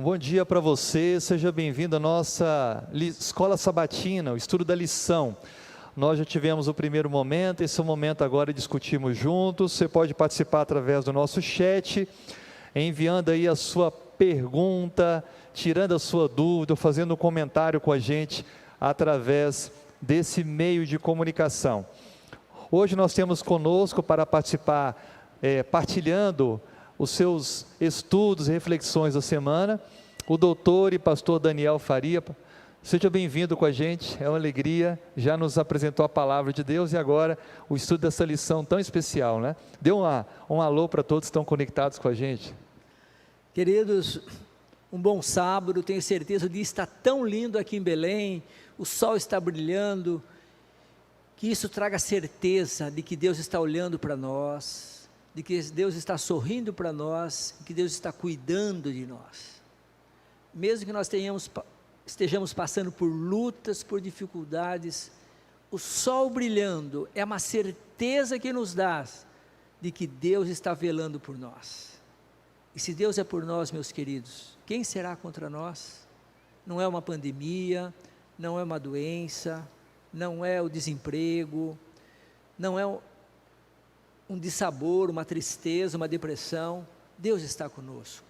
Um bom dia para você, seja bem-vindo à nossa escola sabatina, o estudo da lição. Nós já tivemos o primeiro momento, esse é o momento agora discutimos juntos. Você pode participar através do nosso chat, enviando aí a sua pergunta, tirando a sua dúvida, fazendo um comentário com a gente através desse meio de comunicação. Hoje nós temos conosco para participar, partilhando os seus estudos e reflexões da semana, o doutor e pastor Daniel Faria. Seja bem-vindo com a gente, é uma alegria, já nos apresentou a palavra de Deus e agora o estudo dessa lição tão especial, né? Dê um alô para todos que estão conectados com a gente. Queridos, um bom sábado, tenho certeza, o dia está tão lindo aqui em Belém, o sol está brilhando, que isso traga certeza de que Deus está olhando para nós, de que Deus está sorrindo para nós, que Deus está cuidando de nós. Mesmo que nós estejamos passando por lutas, por dificuldades, o sol brilhando é uma certeza que nos dá de que Deus está velando por nós. E se Deus é por nós, meus queridos, quem será contra nós? Não é uma pandemia, não é uma doença, não é o desemprego, não é um dissabor, uma tristeza, uma depressão. Deus está conosco.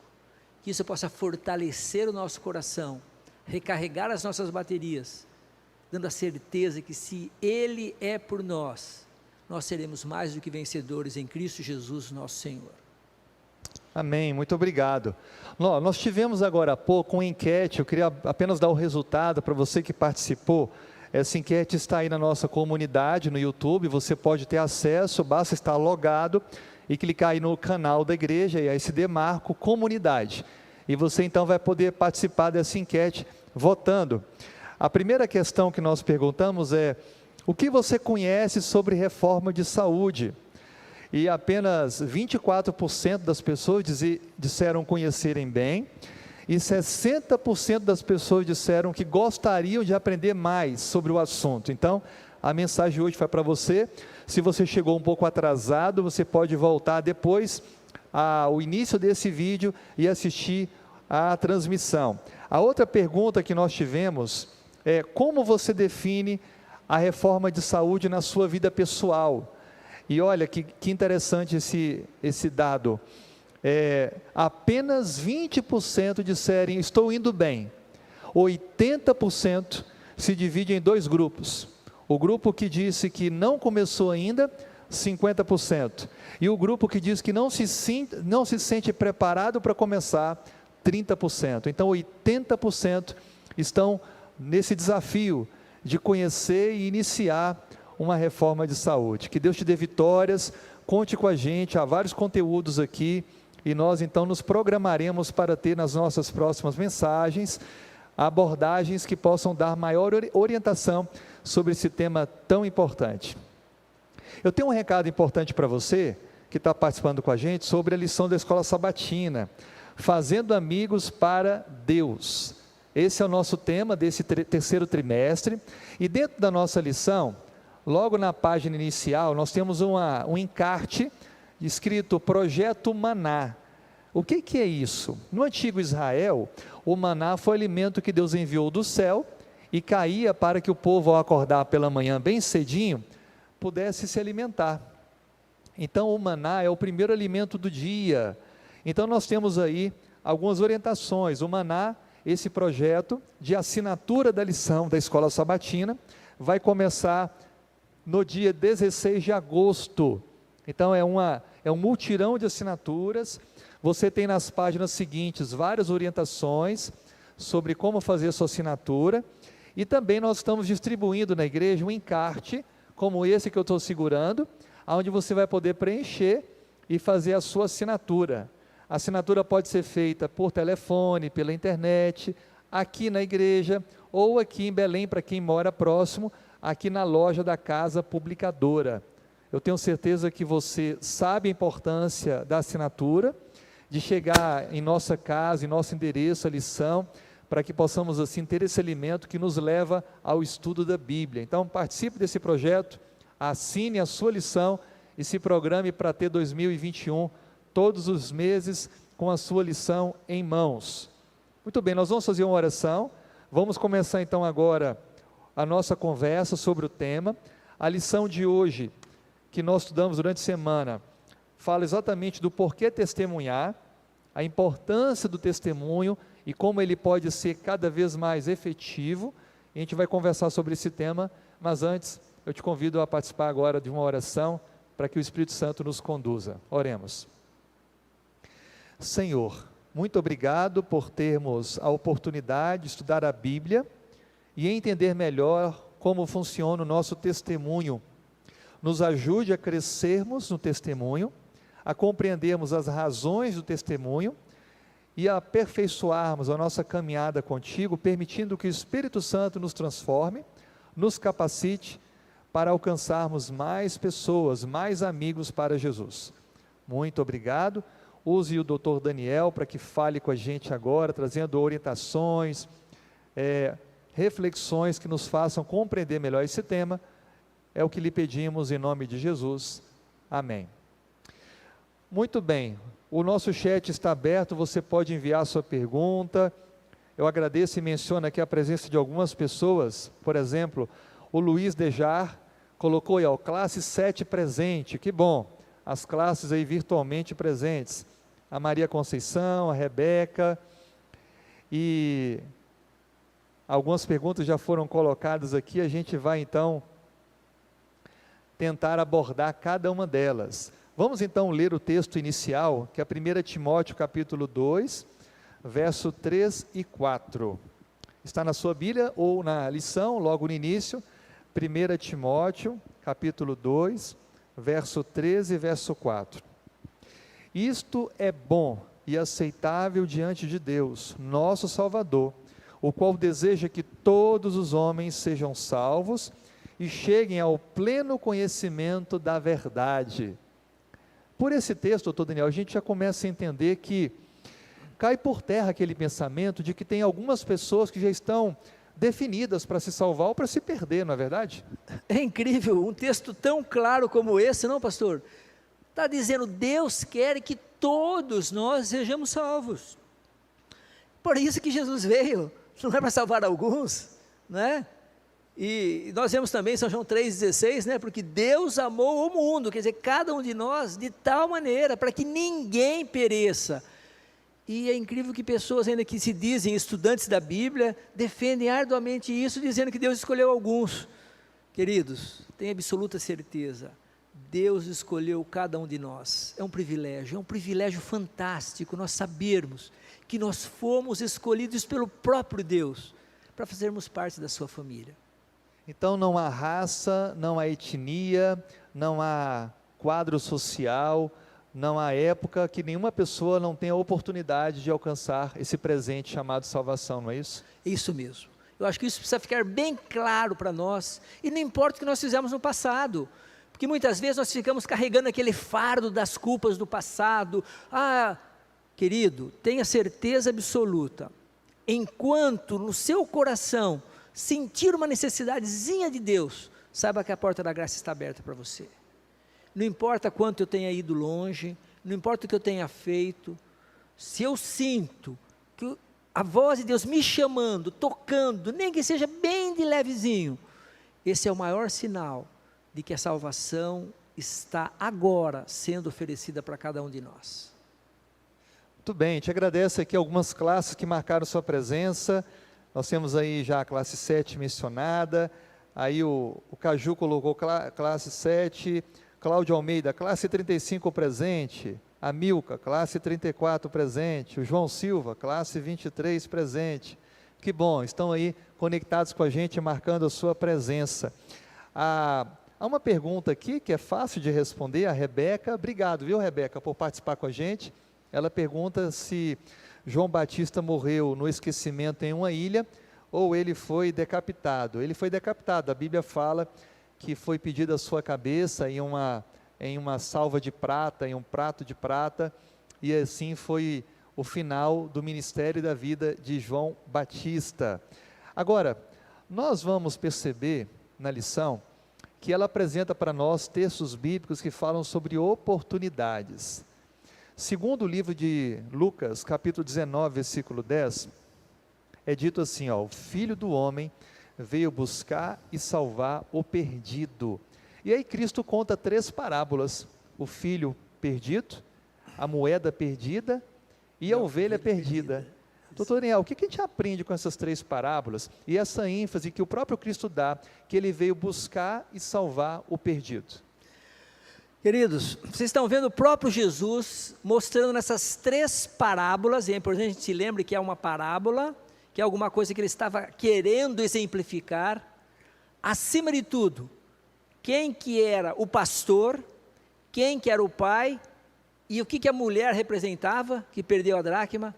Que isso possa fortalecer o nosso coração, recarregar as nossas baterias, dando a certeza que se Ele é por nós, nós seremos mais do que vencedores em Cristo Jesus, nosso Senhor. Amém, muito obrigado. Nós tivemos agora há pouco uma enquete, eu queria apenas dar o resultado para você que participou. Essa enquete está aí na nossa comunidade, no YouTube, você pode ter acesso, basta estar logado e clicar aí no canal da igreja, e aí se demarca comunidade. E você então vai poder participar dessa enquete votando. A primeira questão que nós perguntamos é: o que você conhece sobre reforma de saúde? E apenas 24% das pessoas disseram conhecerem bem, e 60% das pessoas disseram que gostariam de aprender mais sobre o assunto. Então, a mensagem hoje foi para você. Se você chegou um pouco atrasado, você pode voltar depois ao início desse vídeo e assistir à transmissão. A outra pergunta que nós tivemos é: como você define a reforma de saúde na sua vida pessoal? E olha que interessante esse dado. Apenas 20% disserem estou indo bem. 80% se divide em dois grupos. O grupo que disse que não começou ainda, 50%. E o grupo que diz que não se sente preparado para começar, 30%. Então 80% estão nesse desafio de conhecer e iniciar uma reforma de saúde. Que Deus te dê vitórias, conte com a gente, há vários conteúdos aqui, e nós então nos programaremos para ter nas nossas próximas mensagens, abordagens que possam dar maior orientação sobre esse tema tão importante. Eu tenho um recado importante para você, que está participando com a gente, sobre a lição da Escola Sabatina, Fazendo Amigos para Deus. Esse é o nosso tema desse terceiro trimestre, e dentro da nossa lição, logo na página inicial, nós temos um encarte escrito Projeto Maná. O que é isso? No antigo Israel, o maná foi o alimento que Deus enviou do céu e caía para que o povo, ao acordar pela manhã bem cedinho, pudesse se alimentar. Então o maná é o primeiro alimento do dia. Então nós temos aí algumas orientações. O maná, esse projeto de assinatura da lição da Escola Sabatina, vai começar no dia 16 de agosto. Então é um mutirão de assinaturas. Você tem nas páginas seguintes várias orientações sobre como fazer a sua assinatura, e também nós estamos distribuindo na igreja um encarte, como esse que eu estou segurando, onde você vai poder preencher e fazer a sua assinatura. A assinatura pode ser feita por telefone, pela internet, aqui na igreja, ou aqui em Belém, para quem mora próximo, aqui na loja da Casa Publicadora. Eu tenho certeza que você sabe a importância da assinatura, de chegar em nossa casa, em nosso endereço, a lição, para que possamos assim ter esse alimento que nos leva ao estudo da Bíblia. Então participe desse projeto, assine a sua lição e se programe para ter 2021, todos os meses, com a sua lição em mãos. Muito bem, nós vamos fazer uma oração. Vamos começar então agora a nossa conversa sobre o tema. A lição de hoje, que nós estudamos durante a semana, fala exatamente do porquê testemunhar, a importância do testemunho e como ele pode ser cada vez mais efetivo. E a gente vai conversar sobre esse tema, mas antes eu te convido a participar agora de uma oração para que o Espírito Santo nos conduza. Oremos. Senhor, muito obrigado por termos a oportunidade de estudar a Bíblia e entender melhor como funciona o nosso testemunho. Nos ajude a crescermos no testemunho, a compreendermos as razões do testemunho e a aperfeiçoarmos a nossa caminhada contigo, permitindo que o Espírito Santo nos transforme, nos capacite para alcançarmos mais pessoas, mais amigos para Jesus. Muito obrigado. Use o Dr. Daniel para que fale com a gente agora, trazendo orientações, reflexões que nos façam compreender melhor esse tema. É o que lhe pedimos em nome de Jesus. Amém. Muito bem, o nosso chat está aberto, você pode enviar sua pergunta. Eu agradeço e menciono aqui a presença de algumas pessoas. Por exemplo, o Luiz Dejar colocou aí, classe 7 presente, que bom, as classes aí virtualmente presentes. A Maria Conceição, a Rebeca, e algumas perguntas já foram colocadas aqui, a gente vai então tentar abordar cada uma delas. Vamos então ler o texto inicial, que é 1 Timóteo capítulo 2, verso 3 e 4. Está na sua Bíblia ou na lição, logo no início, 1 Timóteo capítulo 2, verso 13 e verso 4. Isto é bom e aceitável diante de Deus, nosso Salvador, o qual deseja que todos os homens sejam salvos e cheguem ao pleno conhecimento da verdade. Por esse texto, doutor Daniel, a gente já começa a entender que cai por terra aquele pensamento de que tem algumas pessoas que já estão definidas para se salvar ou para se perder, não é verdade? É incrível, um texto tão claro como esse, não, pastor? Está dizendo, Deus quer que todos nós sejamos salvos. Por isso que Jesus veio, não é para salvar alguns, né? E nós vemos também São João 3,16, né? Porque Deus amou o mundo, quer dizer, cada um de nós, de tal maneira, para que ninguém pereça. E é incrível que pessoas ainda que se dizem estudantes da Bíblia, defendem arduamente isso, dizendo que Deus escolheu alguns. Queridos, tenha absoluta certeza, Deus escolheu cada um de nós. É um privilégio fantástico nós sabermos que nós fomos escolhidos pelo próprio Deus, para fazermos parte da sua família. Então não há raça, não há etnia, não há quadro social, não há época que nenhuma pessoa não tenha a oportunidade de alcançar esse presente chamado salvação, não é isso? Isso mesmo. Eu acho que isso precisa ficar bem claro para nós, e não importa o que nós fizemos no passado, porque muitas vezes nós ficamos carregando aquele fardo das culpas do passado. Querido, tenha certeza absoluta, enquanto no seu coração sentir uma necessidadezinha de Deus, saiba que a porta da graça está aberta para você. Não importa quanto eu tenha ido longe, não importa o que eu tenha feito, se eu sinto que a voz de Deus me chamando, tocando, nem que seja bem de levezinho, esse é o maior sinal de que a salvação está agora sendo oferecida para cada um de nós. Muito bem, te agradeço aqui algumas classes que marcaram sua presença. Nós temos aí já a classe 7 mencionada, aí o Caju colocou classe 7, Cláudio Almeida, classe 35 presente, a Milka, classe 34 presente, o João Silva, classe 23 presente. Que bom, estão aí conectados com a gente, marcando a sua presença. Há uma pergunta aqui que é fácil de responder, a Rebeca. Obrigado, viu, Rebeca, por participar com a gente. Ela pergunta se João Batista morreu no esquecimento em uma ilha ou ele foi decapitado. Ele foi decapitado, a Bíblia fala que foi pedida a sua cabeça em uma salva de prata, em um prato de prata, e assim foi o final do ministério e da vida de João Batista. Agora, nós vamos perceber na lição que ela apresenta para nós textos bíblicos que falam sobre oportunidades. Segundo o livro de Lucas, capítulo 19, versículo 10, é dito assim, ó, o Filho do Homem veio buscar e salvar o perdido. E aí Cristo conta 3 parábolas: o filho perdido, a moeda perdida e a ovelha perdida. Doutor Daniel, o que a gente aprende com essas 3 parábolas e essa ênfase que o próprio Cristo dá, que ele veio buscar e salvar o perdido? Queridos, vocês estão vendo o próprio Jesus mostrando nessas 3 parábolas, e é importante a gente se lembre que é uma parábola, que é alguma coisa que ele estava querendo exemplificar. Acima de tudo, quem que era o pastor, quem que era o pai, e o que a mulher representava, que perdeu a dracma.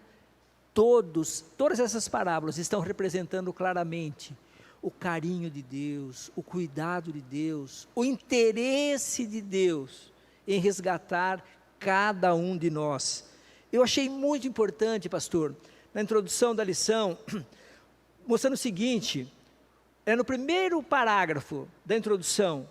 Todas essas parábolas estão representando claramente o carinho de Deus, o cuidado de Deus, o interesse de Deus em resgatar cada um de nós. Eu achei muito importante, pastor, na introdução da lição, mostrando o seguinte, no primeiro parágrafo da introdução: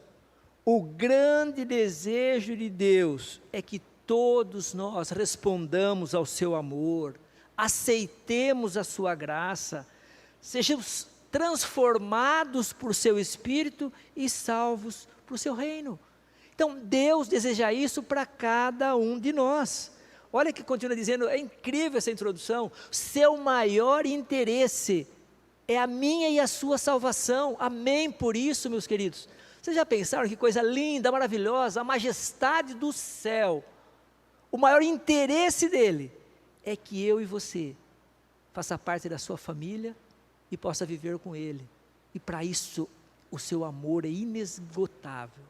o grande desejo de Deus é que todos nós respondamos ao seu amor, aceitemos a sua graça, sejamos transformados por seu Espírito e salvos por seu reino. Então Deus deseja isso para cada um de nós. Olha que continua dizendo, é incrível essa introdução: seu maior interesse é a minha e a sua salvação. Amém por isso, meus queridos. Vocês já pensaram que coisa linda, maravilhosa, a majestade do céu, o maior interesse dele é que eu e você faça parte da sua família e possa viver com ele. E para isso, o seu amor é inesgotável,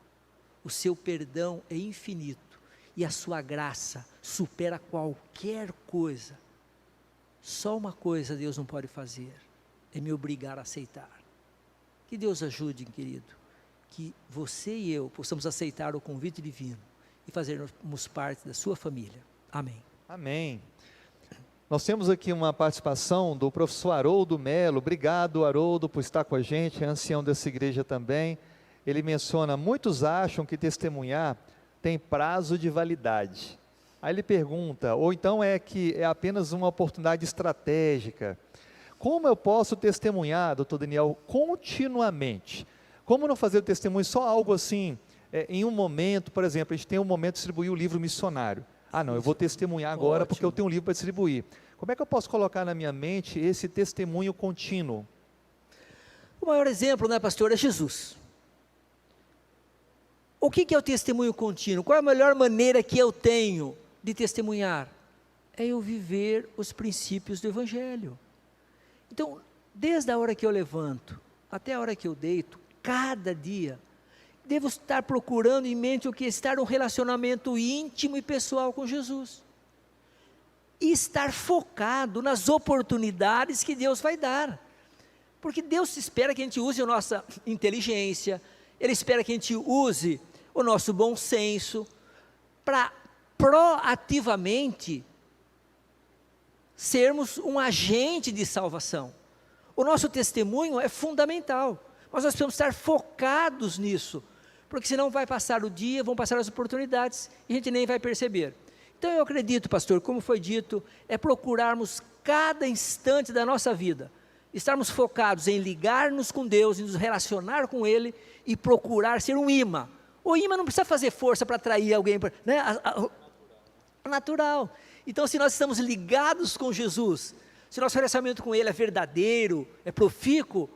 o seu perdão é infinito, e a sua graça supera qualquer coisa. Só uma coisa Deus não pode fazer, é me obrigar a aceitar. Que Deus ajude, querido, que você e eu possamos aceitar o convite divino e fazermos parte da sua família. Amém. Amém. Nós temos aqui uma participação do professor Haroldo Melo. Obrigado, Haroldo, por estar com a gente, é ancião dessa igreja também. Ele menciona: muitos acham que testemunhar tem prazo de validade. Aí ele pergunta, ou então é que é apenas uma oportunidade estratégica. Como eu posso testemunhar, doutor Daniel, continuamente? Como não fazer o testemunho só algo assim, em um momento? Por exemplo, a gente tem um momento de distribuir o livro missionário. Ah, não, eu vou testemunhar agora porque eu tenho um livro para distribuir. Como é que eu posso colocar na minha mente esse testemunho contínuo? O maior exemplo, né, pastor, é Jesus. O que é o testemunho contínuo? Qual é a melhor maneira que eu tenho de testemunhar? É eu viver os princípios do Evangelho. Então, desde a hora que eu levanto até a hora que eu deito, cada dia, devo estar procurando em mente o que? Estar num relacionamento íntimo e pessoal com Jesus. E estar focado nas oportunidades que Deus vai dar. Porque Deus espera que a gente use a nossa inteligência, Ele espera que a gente use o nosso bom senso, para proativamente sermos um agente de salvação. O nosso testemunho é fundamental, mas nós precisamos estar focados nisso, porque senão vai passar o dia, vão passar as oportunidades, e a gente nem vai perceber. Então eu acredito, pastor, como foi dito, é procurarmos cada instante da nossa vida, estarmos focados em ligar-nos com Deus, em nos relacionar com Ele, e procurar ser um imã. O imã não precisa fazer força para atrair alguém, né? Natural. Então, se nós estamos ligados com Jesus, se nosso relacionamento com Ele é verdadeiro, é profícuo,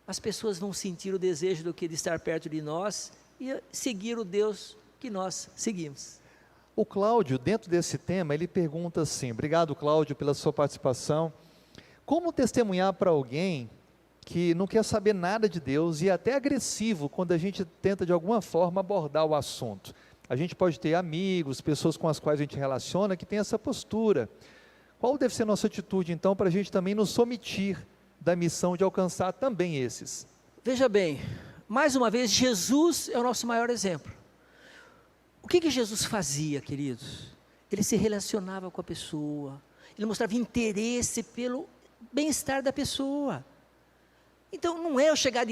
as pessoas vão sentir o desejo do que de estar perto de nós e seguir o Deus que nós seguimos. O Cláudio, dentro desse tema, ele pergunta assim: obrigado, Cláudio, pela sua participação. Como testemunhar para alguém que não quer saber nada de Deus e é até agressivo quando a gente tenta de alguma forma abordar o assunto? A gente pode ter amigos, pessoas com as quais a gente relaciona que tem essa postura. Qual deve ser a nossa atitude então para a gente também nos omitir da missão de alcançar também esses? Veja bem, mais uma vez, Jesus é o nosso maior exemplo. O que Jesus fazia, queridos? Ele se relacionava com a pessoa, ele mostrava interesse pelo bem-estar da pessoa. Então não é eu chegar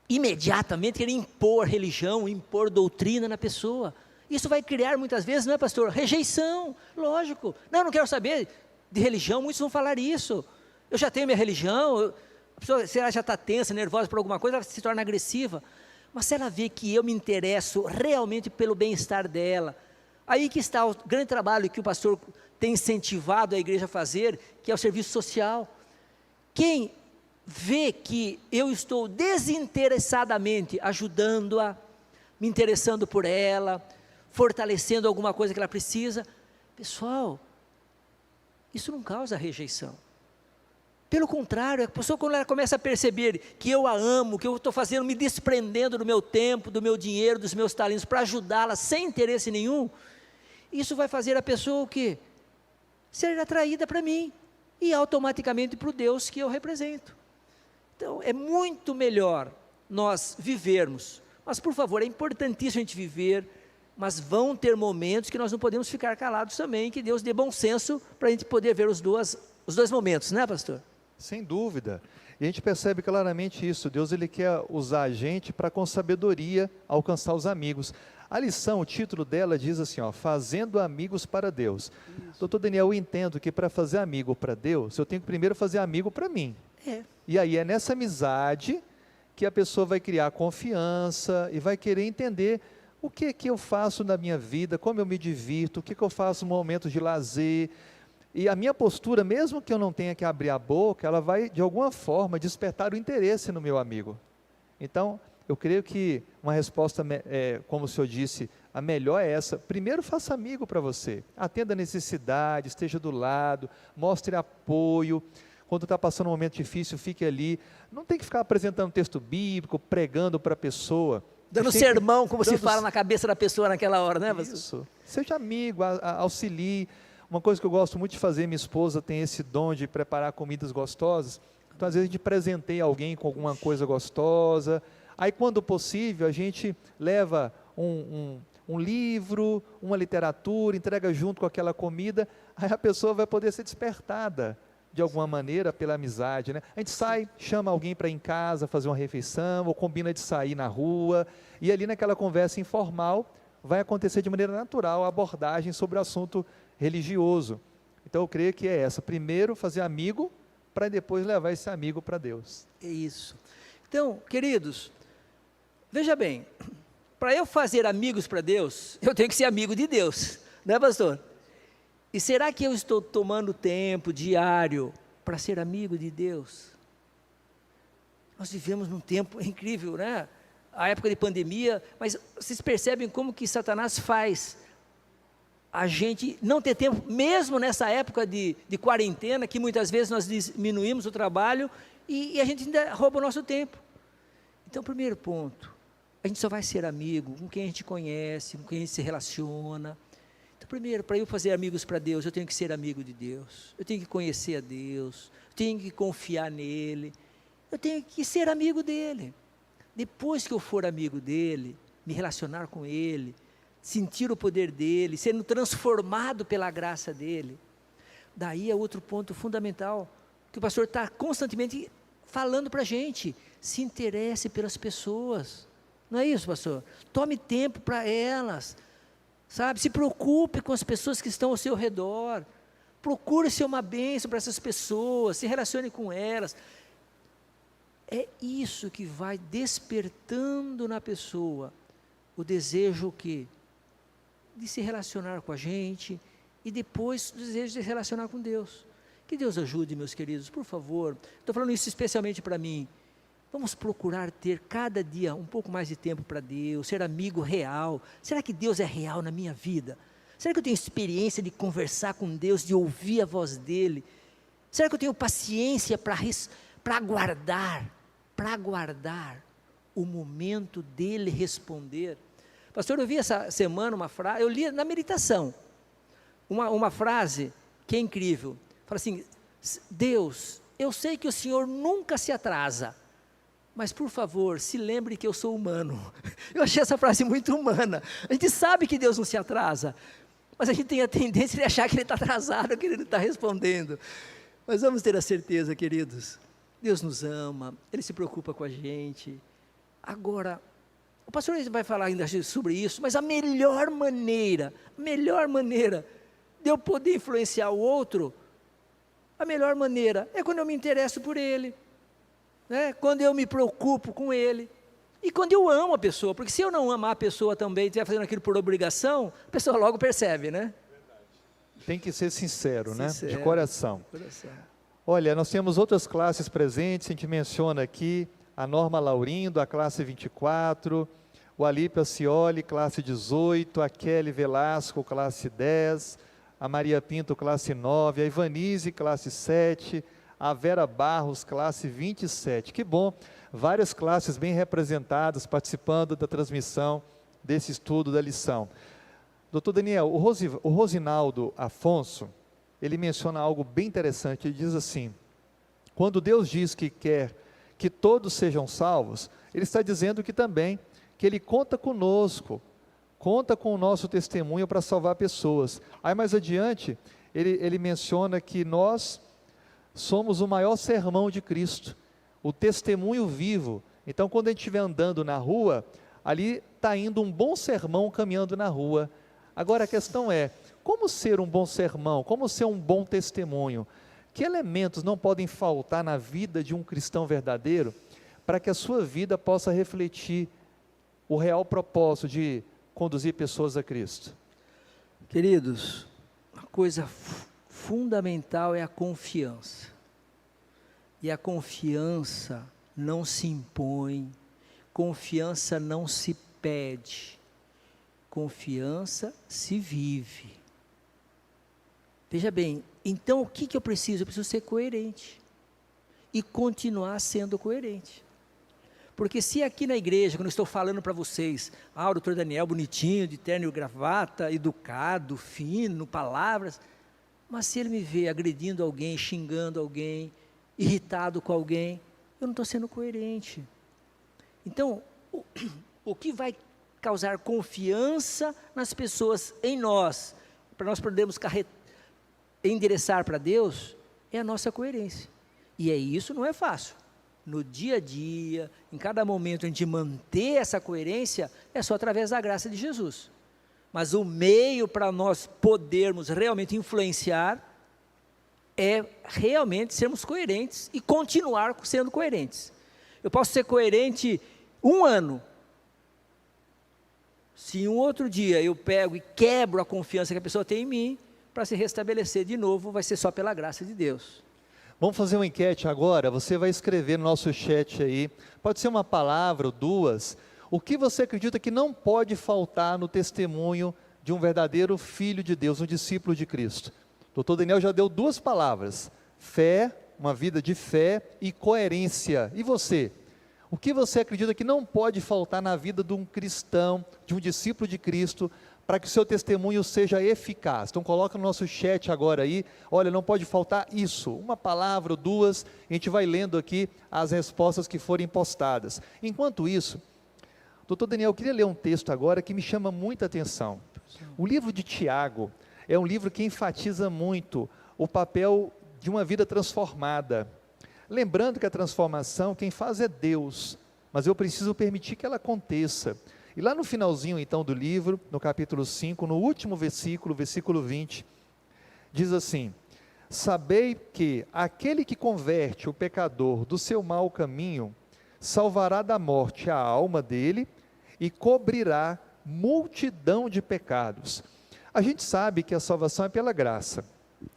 imediatamente querer impor religião, impor doutrina na pessoa. Isso vai criar muitas vezes, não é, pastor? Rejeição, lógico. Não quero saber de religião, muitos vão falar isso. Eu já tenho minha religião, a pessoa, se ela já está tensa, nervosa por alguma coisa, ela se torna agressiva. Mas se ela vê que eu me interesso realmente pelo bem-estar dela, aí que está o grande trabalho que o pastor tem incentivado a igreja a fazer, que é o serviço social. Quem vê que eu estou desinteressadamente ajudando-a, me interessando por ela, fortalecendo alguma coisa que ela precisa, pessoal, isso não causa rejeição. Pelo contrário, a pessoa, quando ela começa a perceber que eu a amo, que eu estou fazendo, me desprendendo do meu tempo, do meu dinheiro, dos meus talentos, para ajudá-la sem interesse nenhum, isso vai fazer a pessoa o quê? Ser atraída para mim, e automaticamente para o Deus que eu represento. Então, é muito melhor nós vivermos, mas por favor, é importantíssimo a gente viver, mas vão ter momentos que nós não podemos ficar calados também, que Deus dê bom senso, para a gente poder ver os dois momentos, né, pastor? Sem dúvida. E a gente percebe claramente isso. Deus, ele quer usar a gente para, com sabedoria, alcançar os amigos. A lição, o título dela diz assim, ó, fazendo amigos para Deus. Isso. Doutor Daniel, eu entendo que para fazer amigo para Deus, eu tenho que primeiro fazer amigo para mim. E aí é nessa amizade que a pessoa vai criar confiança e vai querer entender o que eu faço na minha vida, como eu me divirto, o que eu faço no momento de lazer. E a minha postura, mesmo que eu não tenha que abrir a boca, ela vai, de alguma forma, despertar o interesse no meu amigo. Então, eu creio que uma resposta, como o senhor disse, a melhor é essa. Primeiro, faça amigo para você. Atenda a necessidade, esteja do lado, mostre apoio. Quando está passando um momento difícil, fique ali. Não tem que ficar apresentando texto bíblico, pregando para a pessoa. Dando sermão, como se fala na cabeça da pessoa naquela hora, né, pastor? Isso. Seja amigo, auxilie. Uma coisa que eu gosto muito de fazer, minha esposa tem esse dom de preparar comidas gostosas, então às vezes a gente presenteia alguém com alguma coisa gostosa, aí quando possível a gente leva um livro, uma literatura, entrega junto com aquela comida, aí a pessoa vai poder ser despertada de alguma maneira pela amizade, né? A gente sai, chama alguém para ir em casa fazer uma refeição, ou combina de sair na rua, e ali naquela conversa informal, vai acontecer de maneira natural a abordagem sobre o assunto religioso. Então eu creio que é essa, primeiro fazer amigo, para depois levar esse amigo para Deus. É isso. Então, queridos, veja bem, para eu fazer amigos para Deus, eu tenho que ser amigo de Deus, não é, pastor? E será que eu estou tomando tempo diário para ser amigo de Deus? Nós vivemos num tempo incrível, né? A época de pandemia, mas vocês percebem como que Satanás faz a gente não ter tempo, mesmo nessa época de quarentena, que muitas vezes nós diminuímos o trabalho e a gente ainda rouba o nosso tempo. Então, primeiro ponto, a gente só vai ser amigo com quem a gente conhece, com quem a gente se relaciona. Então, primeiro, para eu fazer amigos para Deus, eu tenho que ser amigo de Deus, eu tenho que conhecer a Deus, eu tenho que confiar nele, eu tenho que ser amigo dele. Depois que eu for amigo dele, me relacionar com ele, sentir o poder dele, sendo transformado pela graça dele, daí é outro ponto fundamental, que o pastor está constantemente falando para a gente, se interesse pelas pessoas, não é isso, pastor? Tome tempo para elas, sabe, se preocupe com as pessoas que estão ao seu redor, procure ser uma bênção para essas pessoas, se relacione com elas. É isso que vai despertando na pessoa o desejo de se relacionar com a gente e depois o desejo de se relacionar com Deus. Que Deus ajude, meus queridos, por favor. Estou falando isso especialmente para mim. Vamos procurar ter cada dia um pouco mais de tempo para Deus, ser amigo real. Será que Deus é real na minha vida? Será que eu tenho experiência de conversar com Deus, de ouvir a voz dEle? Será que eu tenho paciência para aguardar o momento dEle responder? Pastor, eu vi essa semana uma frase, eu li na meditação, uma frase que é incrível, fala assim, Deus, eu sei que o Senhor nunca se atrasa, mas por favor, se lembre que eu sou humano. Eu achei essa frase muito humana. A gente sabe que Deus não se atrasa, mas a gente tem a tendência de achar que Ele está atrasado, que Ele não está respondendo. Mas vamos ter a certeza, queridos, Deus nos ama, Ele se preocupa com a gente. Agora, o pastor vai falar ainda sobre isso, mas a melhor maneira de eu poder influenciar o outro, A melhor maneira é quando eu me interesso por ele, né? Quando eu me preocupo com ele, e quando eu amo a pessoa, porque se eu não amar a pessoa também, estiver fazendo aquilo por obrigação, a pessoa logo percebe, né? Tem que ser sincero, né? Sincero, De coração. Olha, nós temos outras classes presentes, a gente menciona aqui a Norma Laurindo, a classe 24, o Alípio Acioli, classe 18, a Kelly Velasco, classe 10, a Maria Pinto, classe 9, a Ivanise, classe 7, a Vera Barros, classe 27. Que bom, várias classes bem representadas, participando da transmissão desse estudo da lição. Doutor Daniel, o Rosinaldo Afonso, ele menciona algo bem interessante, ele diz assim, quando Deus diz que quer que todos sejam salvos, ele está dizendo que também, que ele conta conosco, conta com o nosso testemunho para salvar pessoas. Aí mais adiante, ele menciona que nós somos o maior sermão de Cristo, o testemunho vivo. Então quando a gente estiver andando na rua, ali está indo um bom sermão caminhando na rua. Agora a questão é, como ser um bom sermão, como ser um bom testemunho? Que elementos não podem faltar na vida de um cristão verdadeiro, para que a sua vida possa refletir o real propósito de conduzir pessoas a Cristo? Queridos, a coisa fundamental é a confiança, e a confiança não se impõe, confiança não se pede, confiança se vive. Veja bem, então o que eu preciso? Eu preciso ser coerente, e continuar sendo coerente. Porque se aqui na igreja, quando eu estou falando para vocês, o doutor Daniel bonitinho, de terno e gravata, educado, fino, palavras, mas se ele me vê agredindo alguém, xingando alguém, irritado com alguém, eu não estou sendo coerente. Então, o que vai causar confiança nas pessoas, em nós, para nós podermos endereçar para Deus, é a nossa coerência. E isso não é fácil. No dia a dia, em cada momento, a gente manter essa coerência, é só através da graça de Jesus. Mas o meio para nós podermos realmente influenciar, é realmente sermos coerentes, e continuar sendo coerentes. Eu posso ser coerente 1 ano, se um outro dia eu pego e quebro a confiança que a pessoa tem em mim, para se restabelecer de novo, vai ser só pela graça de Deus. Vamos fazer uma enquete agora, você vai escrever no nosso chat aí, pode ser uma palavra ou duas, o que você acredita que não pode faltar no testemunho de um verdadeiro filho de Deus, um discípulo de Cristo? Doutor Daniel já deu 2 palavras, fé, uma vida de fé e coerência. E você? O que você acredita que não pode faltar na vida de um cristão, de um discípulo de Cristo, para que o seu testemunho seja eficaz? Então coloca no nosso chat agora aí, olha, não pode faltar isso, uma palavra ou 2, a gente vai lendo aqui as respostas que forem postadas. Enquanto isso, doutor Daniel, eu queria ler um texto agora que me chama muita atenção. O livro de Tiago é um livro que enfatiza muito o papel de uma vida transformada. Lembrando que a transformação, quem faz é Deus, mas eu preciso permitir que ela aconteça. E lá no finalzinho então do livro, no capítulo 5, no último versículo, versículo 20, diz assim: sabei que aquele que converte o pecador do seu mau caminho, salvará da morte a alma dele e cobrirá multidão de pecados. A gente sabe que a salvação é pela graça.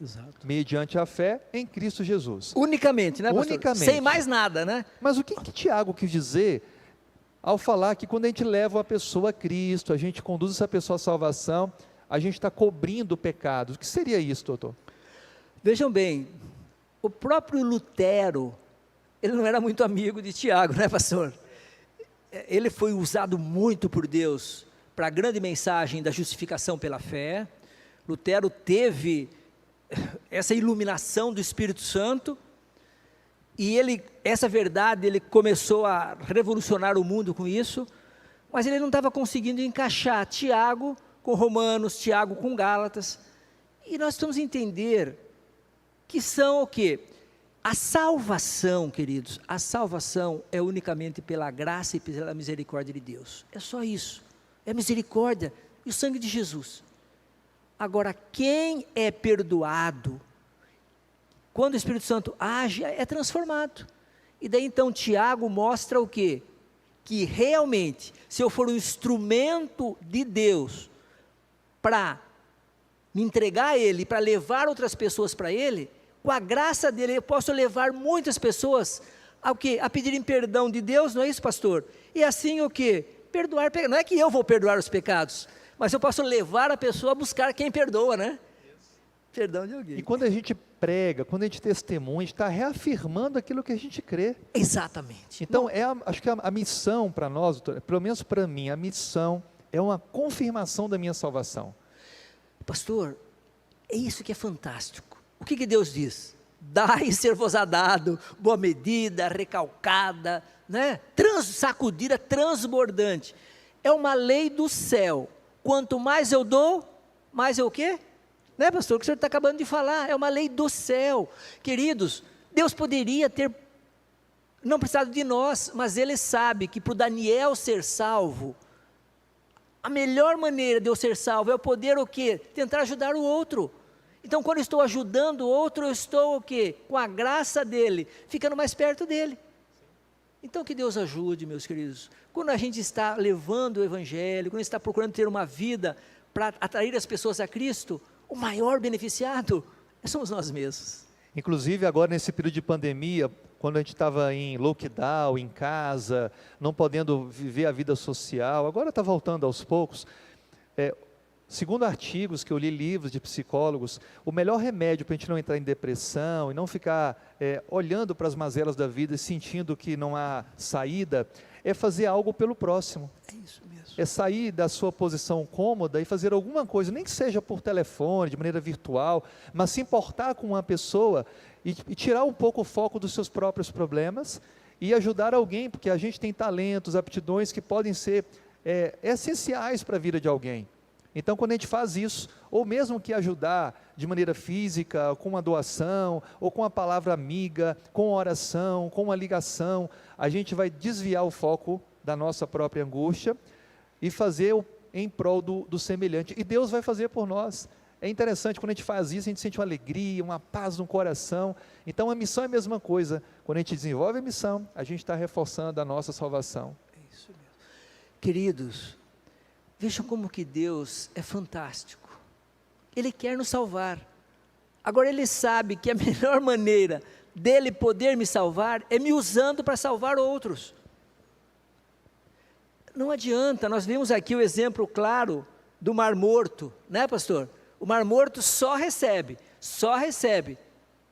Exato. Mediante a fé em Cristo Jesus. Unicamente, né, pastor? Unicamente. Sem mais nada, né? Mas o que Tiago quis dizer ao falar que quando a gente leva uma pessoa a Cristo, a gente conduz essa pessoa à salvação, a gente está cobrindo pecados? O que seria isso, doutor? Vejam bem, o próprio Lutero, ele não era muito amigo de Tiago, né, pastor? Ele foi usado muito por Deus para a grande mensagem da justificação pela fé. Lutero teve essa iluminação do Espírito Santo, e essa verdade, ele começou a revolucionar o mundo com isso, mas ele não estava conseguindo encaixar Tiago com Romanos, Tiago com Gálatas, e nós precisamos entender que são o quê? A salvação, queridos, a salvação é unicamente pela graça e pela misericórdia de Deus, é só isso, é a misericórdia e o sangue de Jesus. Agora, quem é perdoado, quando o Espírito Santo age, é transformado. E daí então Tiago mostra o quê? Que realmente, se eu for um instrumento de Deus, para me entregar a Ele, para levar outras pessoas para Ele, com a graça dEle, eu posso levar muitas pessoas ao quê? A pedirem perdão de Deus, não é isso, pastor? E assim o quê? Perdoar, não é que eu vou perdoar os pecados, mas eu posso levar a pessoa a buscar quem perdoa, né? Perdão de alguém. E quando a gente prega, quando a gente testemunha, a gente está reafirmando aquilo que a gente crê. Exatamente. Então, acho que a missão para nós, doutor, pelo menos para mim, a missão é uma confirmação da minha salvação. Pastor, é isso que é fantástico. O que Deus diz? Dai e ser-vos-á dado, boa medida, recalcada, né? Sacudida, transbordante. É uma lei do céu. Quanto mais eu dou, mais eu o quê? Né, pastor? O que o senhor está acabando de falar, é uma lei do céu. Queridos, Deus poderia ter não precisado de nós, mas Ele sabe que para o Daniel ser salvo, a melhor maneira de eu ser salvo é eu poder o quê? Tentar ajudar o outro. Então, quando eu estou ajudando o outro, eu estou o quê? Com a graça dEle, ficando mais perto dEle. Então, que Deus ajude, meus queridos. Quando a gente está levando o Evangelho, quando a gente está procurando ter uma vida para atrair as pessoas a Cristo, o maior beneficiado somos nós mesmos. Inclusive, agora nesse período de pandemia, quando a gente estava em lockdown, em casa, não podendo viver a vida social, agora está voltando aos poucos. Segundo artigos que eu li, livros de psicólogos, o melhor remédio para a gente não entrar em depressão e não ficar olhando para as mazelas da vida e sentindo que não há saída, é fazer algo pelo próximo. É isso mesmo. É sair da sua posição cômoda e fazer alguma coisa, nem que seja por telefone, de maneira virtual, mas se importar com uma pessoa e tirar um pouco o foco dos seus próprios problemas e ajudar alguém, porque a gente tem talentos, aptidões que podem ser essenciais para a vida de alguém. Então, quando a gente faz isso, ou mesmo que ajudar de maneira física, com uma doação, ou com uma palavra amiga, com oração, com uma ligação, a gente vai desviar o foco da nossa própria angústia e fazer em prol do semelhante. E Deus vai fazer por nós. É interessante, quando a gente faz isso, a gente sente uma alegria, uma paz no coração. Então, a missão é a mesma coisa. Quando a gente desenvolve a missão, a gente está reforçando a nossa salvação. É isso mesmo. Queridos, vejam como que Deus é fantástico. Ele quer nos salvar. Agora Ele sabe que a melhor maneira dEle poder me salvar é me usando para salvar outros. Não adianta, nós vimos aqui o exemplo claro do Mar Morto, né, pastor? O Mar Morto só recebe.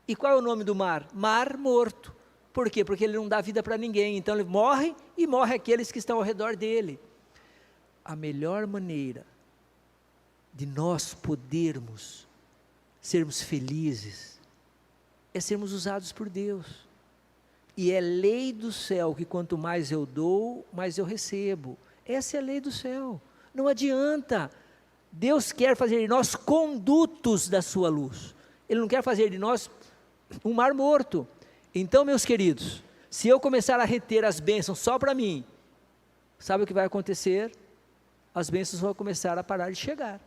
E qual é o nome do mar? Mar Morto. Por quê? Porque ele não dá vida para ninguém, então ele morre e morre aqueles que estão ao redor dele. A melhor maneira de nós podermos sermos felizes é sermos usados por Deus. E é lei do céu que quanto mais eu dou, mais eu recebo. Essa é a lei do céu. Não adianta. Deus quer fazer de nós condutos da sua luz. Ele não quer fazer de nós um mar morto. Então, meus queridos, se eu começar a reter as bênçãos só para mim, sabe o que vai acontecer? As bênçãos vão começar a parar de chegar.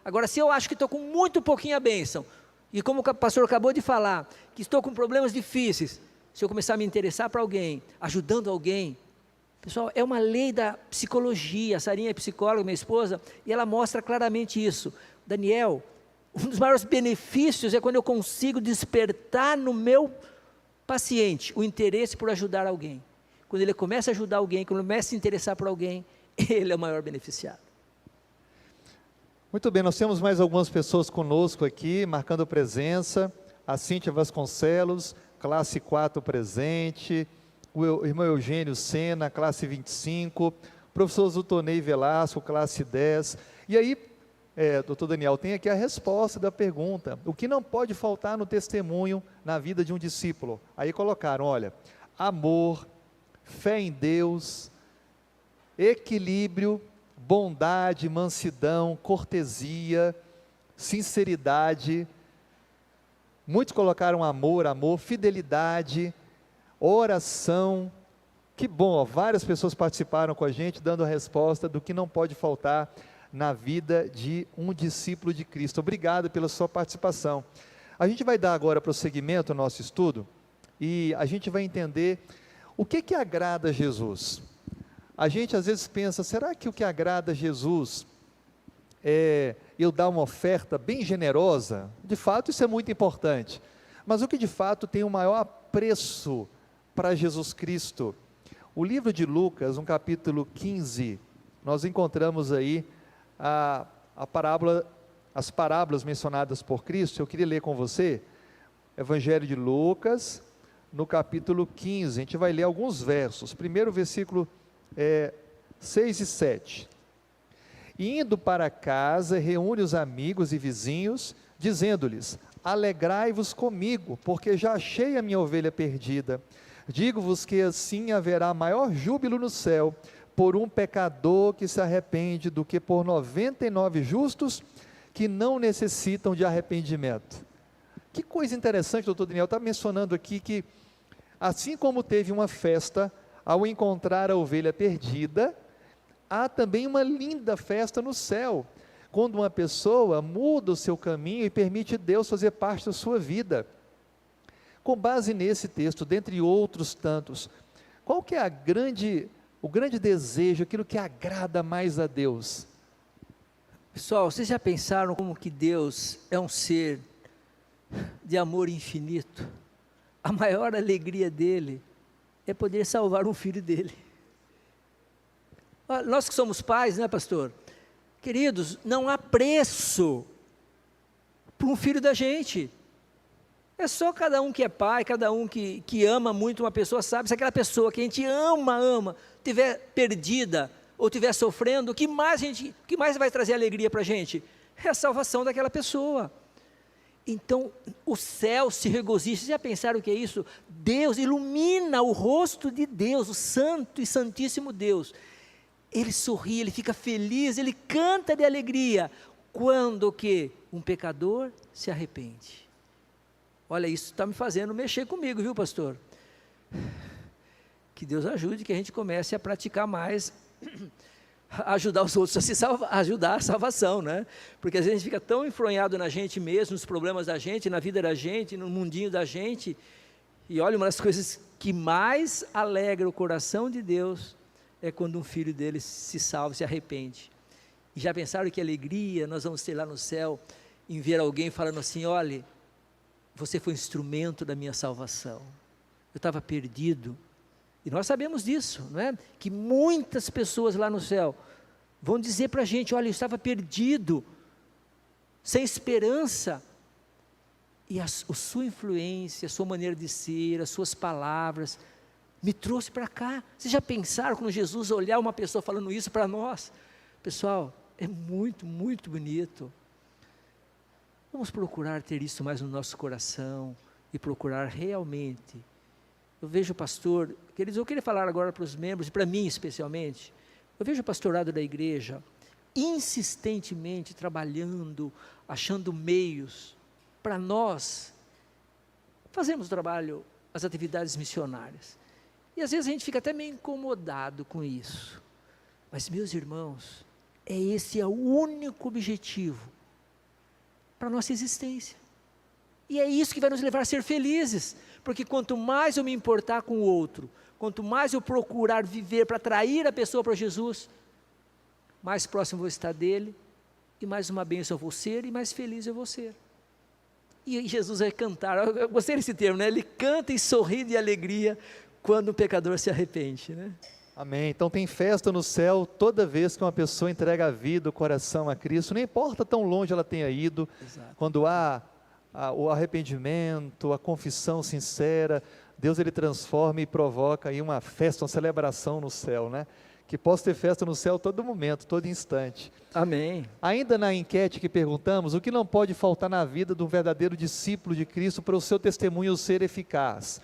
Agora, se eu acho que estou com muito pouquinha bênção, e como o pastor acabou de falar, que estou com problemas difíceis, se eu começar a me interessar para alguém, ajudando alguém, pessoal, é uma lei da psicologia. A Sarinha é psicóloga, minha esposa, e ela mostra claramente isso. Daniel, um dos maiores benefícios é quando eu consigo despertar no meu paciente o interesse por ajudar alguém. Quando ele começa a ajudar alguém, quando ele começa a se interessar por alguém, ele é o maior beneficiado. Muito bem, nós temos mais algumas pessoas conosco aqui, marcando presença. A Cíntia Vasconcelos, classe 4 presente. O irmão Eugênio Sena, classe 25. Professor Zutonei Velasco, classe 10. E aí, doutor Daniel, tem aqui a resposta da pergunta. O que não pode faltar no testemunho na vida de um discípulo? Aí colocaram, olha, amor, fé em Deus, equilíbrio, bondade, mansidão, cortesia, sinceridade. Muitos colocaram amor, fidelidade, oração. Que bom, várias pessoas participaram com a gente, dando a resposta do que não pode faltar na vida de um discípulo de Cristo. Obrigado pela sua participação. A gente vai dar agora prosseguimento ao nosso estudo e a gente vai entender o que agrada a Jesus. A gente às vezes pensa, será que o que agrada a Jesus é eu dar uma oferta bem generosa? De fato, isso é muito importante. Mas o que de fato tem o maior apreço para Jesus Cristo? O livro de Lucas, no capítulo 15, nós encontramos aí as parábolas mencionadas por Cristo. Eu queria ler com você, Evangelho de Lucas, no capítulo 15, a gente vai ler alguns versos. Primeiro versículo 6 e 7. Indo para casa, reúne os amigos e vizinhos, dizendo-lhes: alegrai-vos comigo, porque já achei a minha ovelha perdida. Digo-vos que assim haverá maior júbilo no céu por um pecador que se arrepende do que por 99 justos que não necessitam de arrependimento. Que coisa interessante, doutor Daniel, está mencionando aqui que assim como teve uma festa ao encontrar a ovelha perdida, há também uma linda festa no céu, quando uma pessoa muda o seu caminho e permite Deus fazer parte da sua vida. Com base nesse texto, dentre outros tantos, qual que é o grande desejo, aquilo que agrada mais a Deus? Pessoal, vocês já pensaram como que Deus é um ser de amor infinito? A maior alegria dele é poder salvar um filho dele. Nós que somos pais, né, pastor? Queridos, não há preço para um filho da gente. É só cada um que é pai, cada um que ama muito uma pessoa, sabe, se aquela pessoa que a gente ama, estiver perdida, ou estiver sofrendo, o que mais vai trazer alegria para a gente? É a salvação daquela pessoa. Então, o céu se regozija. Vocês já pensaram o que é isso? Deus ilumina o rosto de Deus, o santo e santíssimo Deus. Ele sorri, ele fica feliz, ele canta de alegria, quando que um pecador se arrepende. Olha, isso está me fazendo mexer comigo, viu, pastor? Que Deus ajude, que a gente comece a praticar mais, ajudar os outros a se salvar, ajudar a salvação, né? Porque às vezes a gente fica tão enfronhado na gente mesmo, nos problemas da gente, na vida da gente, no mundinho da gente, e olha, uma das coisas que mais alegra o coração de Deus é quando um filho dele se salva, se arrepende. E já pensaram que alegria nós vamos ter lá no céu, em ver alguém falando assim: olha, você foi instrumento da minha salvação, eu estava perdido. E nós sabemos disso, não é? Que muitas pessoas lá no céu vão dizer para a gente: olha, eu estava perdido, sem esperança, e a sua influência, a sua maneira de ser, as suas palavras, me trouxe para cá. Vocês já pensaram quando Jesus olhar uma pessoa falando isso para nós? Pessoal, é muito, muito bonito. Vamos procurar ter isso mais no nosso coração, e procurar realmente. Eu vejo o pastor, queridos, eu queria falar agora para os membros, e para mim especialmente, eu vejo o pastorado da igreja insistentemente trabalhando, achando meios para nós fazermos o trabalho, as atividades missionárias. E às vezes a gente fica até meio incomodado com isso. Mas, meus irmãos, esse é o único objetivo para a nossa existência. E é isso que vai nos levar a ser felizes, porque quanto mais eu me importar com o outro, quanto mais eu procurar viver para atrair a pessoa para Jesus, mais próximo eu vou estar dele, e mais uma bênção eu vou ser, e mais feliz eu vou ser. E Jesus vai cantar, eu gostei desse termo, né? Ele canta e sorri de alegria quando o pecador se arrepende, né? Amém. Então tem festa no céu toda vez que uma pessoa entrega a vida, o coração a Cristo, não importa tão longe ela tenha ido. Exato. Quando há o arrependimento, a confissão sincera, Deus ele transforma e provoca aí uma festa, uma celebração no céu, né? Que possa ter festa no céu todo momento, todo instante. Amém. Ainda na enquete que perguntamos, o que não pode faltar na vida de um verdadeiro discípulo de Cristo para o seu testemunho ser eficaz?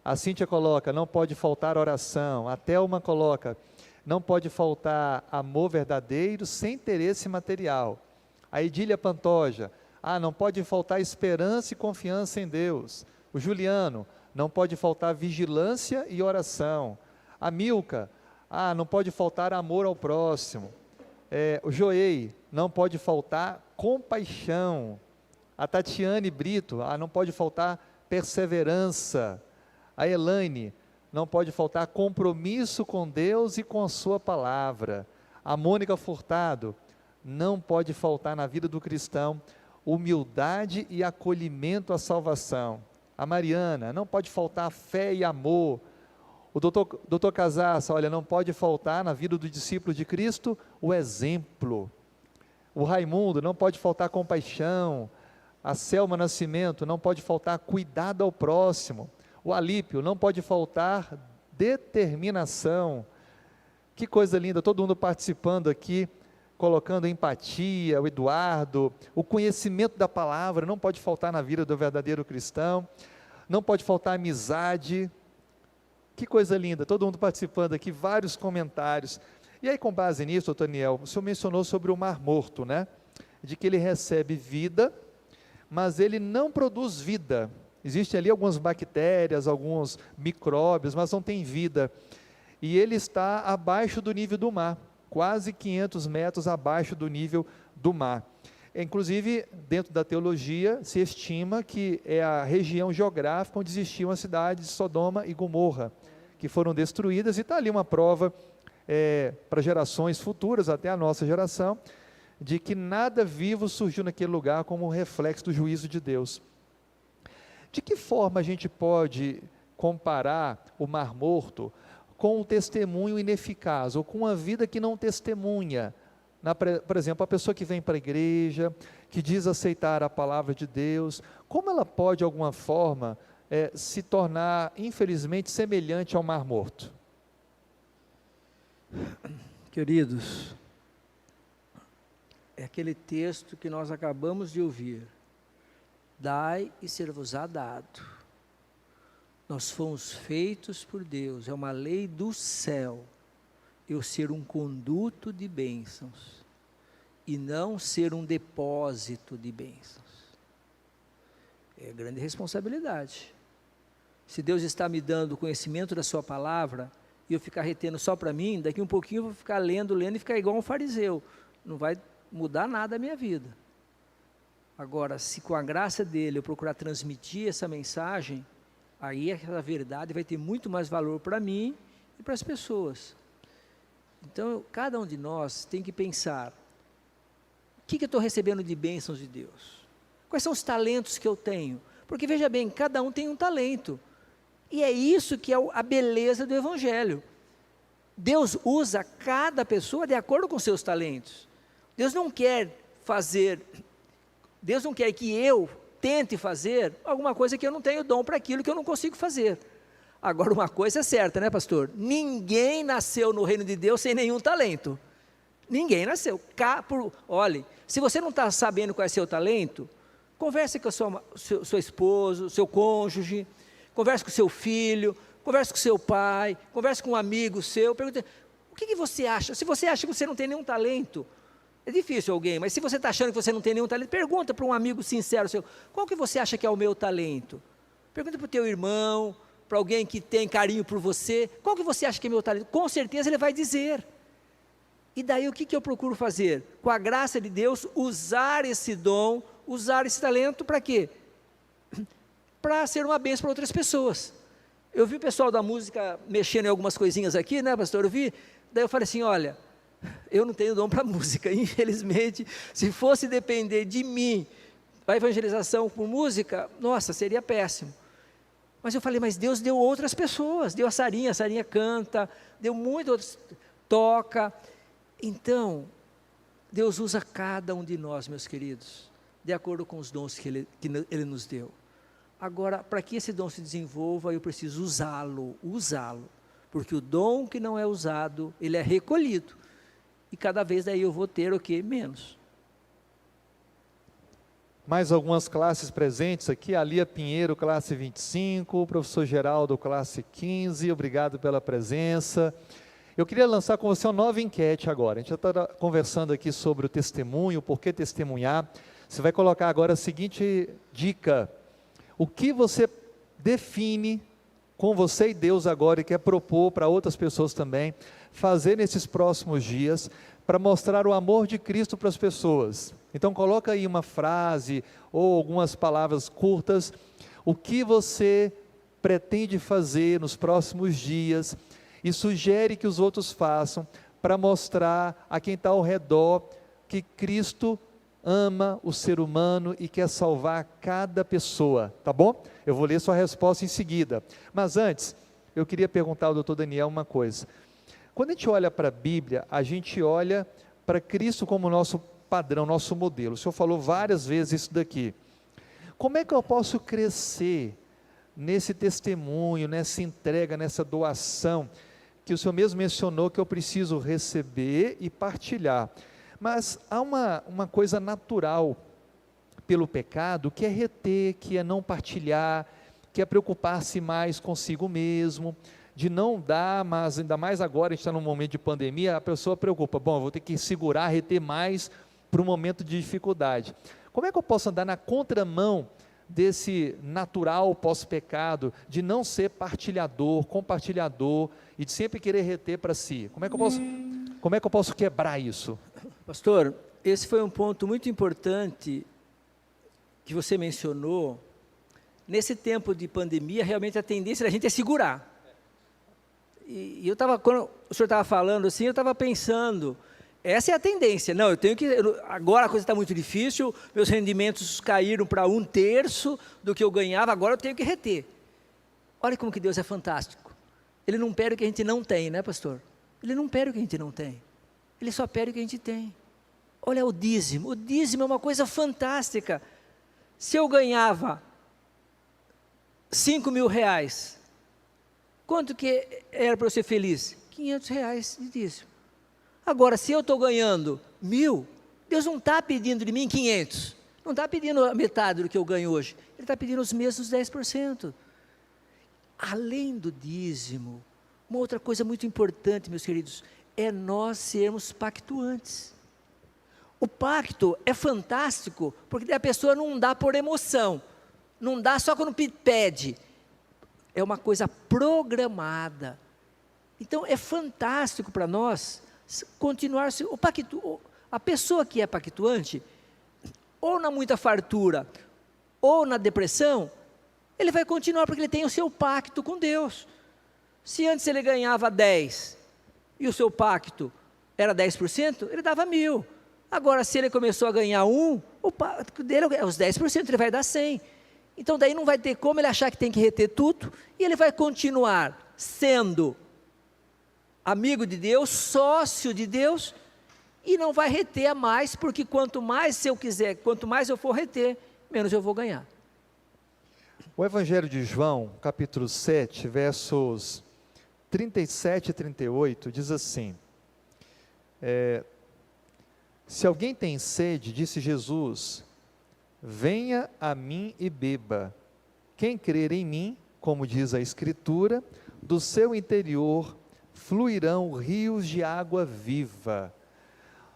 A Cíntia coloca, não pode faltar oração. A Thelma coloca, não pode faltar amor verdadeiro sem interesse material. A Edília Pantoja, não pode faltar esperança e confiança em Deus. O Juliano, não pode faltar vigilância e oração. A Milka, não pode faltar amor ao próximo. O Joei, não pode faltar compaixão. A Tatiane Brito, não pode faltar perseverança. A Elaine, não pode faltar compromisso com Deus e com a sua palavra. A Mônica Furtado, não pode faltar na vida do cristão humildade e acolhimento à salvação. A Mariana, não pode faltar fé e amor. O doutor Casassa, olha, não pode faltar na vida do discípulo de Cristo o exemplo. O Raimundo, não pode faltar compaixão. A Selma Nascimento, não pode faltar cuidado ao próximo. O Alípio, não pode faltar determinação. Que coisa linda, todo mundo participando aqui, colocando empatia. O Eduardo, o conhecimento da palavra, não pode faltar na vida do verdadeiro cristão. Não pode faltar amizade. Que coisa linda, todo mundo participando aqui, vários comentários. E aí, com base nisso, doutor Daniel, o senhor mencionou sobre o Mar Morto, né? De que ele recebe vida, mas ele não produz vida. Existem ali algumas bactérias, alguns micróbios, mas não tem vida. E ele está abaixo do nível do mar, quase 500 metros abaixo do nível do mar. Inclusive, dentro da teologia, se estima que é a região geográfica onde existiam as cidades de Sodoma e Gomorra, que foram destruídas, e está ali uma prova para gerações futuras, até a nossa geração, de que nada vivo surgiu naquele lugar como reflexo do juízo de Deus. De que forma a gente pode comparar o Mar Morto com um testemunho ineficaz, ou com uma vida que não testemunha? Por exemplo, a pessoa que vem para a igreja, que diz aceitar a palavra de Deus, como ela pode, de alguma forma, se tornar, infelizmente, semelhante ao Mar Morto? Queridos, é aquele texto que nós acabamos de ouvir: dai e ser-vos-á dado. Nós fomos feitos por Deus, é uma lei do céu, eu ser um conduto de bênçãos, e não ser um depósito de bênçãos. É grande responsabilidade. Se Deus está me dando o conhecimento da sua palavra, e eu ficar retendo só para mim, daqui um pouquinho eu vou ficar lendo e ficar igual um fariseu, não vai mudar nada a minha vida. Agora, se com a graça dele eu procurar transmitir essa mensagem, aí essa verdade vai ter muito mais valor para mim e para as pessoas. Então, cada um de nós tem que pensar: o que eu estou recebendo de bênçãos de Deus? Quais são os talentos que eu tenho? Porque veja bem, cada um tem um talento, e é isso que é a beleza do Evangelho. Deus usa cada pessoa de acordo com seus talentos. Deus não quer que eu tente fazer alguma coisa que eu não tenho dom para aquilo, que eu não consigo fazer. Agora, uma coisa é certa, né, pastor? Ninguém nasceu no reino de Deus sem nenhum talento. Ninguém nasceu. Olhe, se você não está sabendo qual é seu talento, converse com seu esposo, seu cônjuge, converse com seu filho, converse com seu pai, converse com um amigo seu, pergunte: o que você acha? Se você acha que você não tem nenhum talento, é difícil alguém, mas se você está achando que você não tem nenhum talento, pergunta para um amigo sincero seu: qual que você acha que é o meu talento? Pergunta para o teu irmão, para alguém que tem carinho por você: qual que você acha que é meu talento? Com certeza ele vai dizer. E daí o que eu procuro fazer? Com a graça de Deus, usar esse dom, usar esse talento para quê? Para ser uma bênção para outras pessoas. Eu vi o pessoal da música mexendo em algumas coisinhas aqui, né, pastor? Daí eu falei assim: olha, eu não tenho dom para música, infelizmente. Se fosse depender de mim, a evangelização com música, nossa, seria péssimo. Mas eu falei: mas Deus deu outras pessoas, deu a Sarinha canta, deu muito outros, toca. Então, Deus usa cada um de nós, meus queridos, de acordo com os dons que Ele nos deu. Agora, para que esse dom se desenvolva, eu preciso usá-lo, porque o dom que não é usado, ele é recolhido, e cada vez daí eu vou ter o quê? Menos. Mais algumas classes presentes aqui: a Lia Pinheiro, classe 25, o professor Geraldo, classe 15, obrigado pela presença. Eu queria lançar com você uma nova enquete agora. A gente já está conversando aqui sobre o testemunho, por que testemunhar. Você vai colocar agora a seguinte dica: o que você define com você e Deus agora, e quer propor para outras pessoas também, fazer nesses próximos dias, para mostrar o amor de Cristo para as pessoas. Então coloca aí uma frase ou algumas palavras curtas, o que você pretende fazer nos próximos dias e sugere que os outros façam para mostrar a quem está ao redor que Cristo ama o ser humano e quer salvar cada pessoa, tá bom? Eu vou ler sua resposta em seguida, mas antes, eu queria perguntar ao doutor Daniel uma coisa. Quando a gente olha para a Bíblia, a gente olha para Cristo como nosso padrão, nosso modelo. O senhor falou várias vezes isso daqui. Como é que eu posso crescer nesse testemunho, nessa entrega, nessa doação, que o senhor mesmo mencionou que eu preciso receber e partilhar? Mas há uma coisa natural pelo pecado, que é reter, que é não partilhar, que é preocupar-se mais consigo mesmo, de não dar, mas ainda mais agora, a gente está num momento de pandemia, a pessoa preocupa, bom, eu vou ter que segurar, reter mais para um momento de dificuldade. Como é que eu posso andar na contramão desse natural pós-pecado, de não ser partilhador, compartilhador, e de sempre querer reter para si? Como é que eu posso quebrar isso? Pastor, esse foi um ponto muito importante que você mencionou. Nesse tempo de pandemia, realmente a tendência da gente é segurar. E eu estava, quando o senhor estava falando assim, eu estava pensando, essa é a tendência. Não, agora a coisa está muito difícil, meus rendimentos caíram para 1/3 do que eu ganhava, agora eu tenho que reter. Olha como que Deus é fantástico. Ele não pede o que a gente não tem, né, pastor? Ele não pede o que a gente não tem. Ele só pede o que a gente tem. Olha o dízimo é uma coisa fantástica. Se eu ganhava 5 mil reais, quanto que era para eu ser feliz? 500 reais de dízimo. Agora, se eu estou ganhando 1.000, Deus não está pedindo de mim 500, não está pedindo a metade do que eu ganho hoje, Ele está pedindo os mesmos 10%. Além do dízimo, uma outra coisa muito importante, meus queridos, é nós sermos pactuantes. O pacto é fantástico, porque a pessoa não dá por emoção, não dá só quando pede, é uma coisa programada. Então é fantástico para nós continuar, a pessoa que é pactuante, ou na muita fartura, ou na depressão, ele vai continuar porque ele tem o seu pacto com Deus. Se antes ele ganhava 10, e o seu pacto era 10%, ele dava 1.000. Agora, se ele começou a ganhar 1, o pacto dele é os 10%, ele vai dar 100. Então, daí não vai ter como ele achar que tem que reter tudo, e ele vai continuar sendo amigo de Deus, sócio de Deus, e não vai reter a mais, porque quanto mais eu for reter, menos eu vou ganhar. O Evangelho de João, capítulo 7, versos 37 e 38, diz assim, se alguém tem sede, disse Jesus, venha a mim e beba. Quem crer em mim, como diz a Escritura, do seu interior fluirão rios de água viva.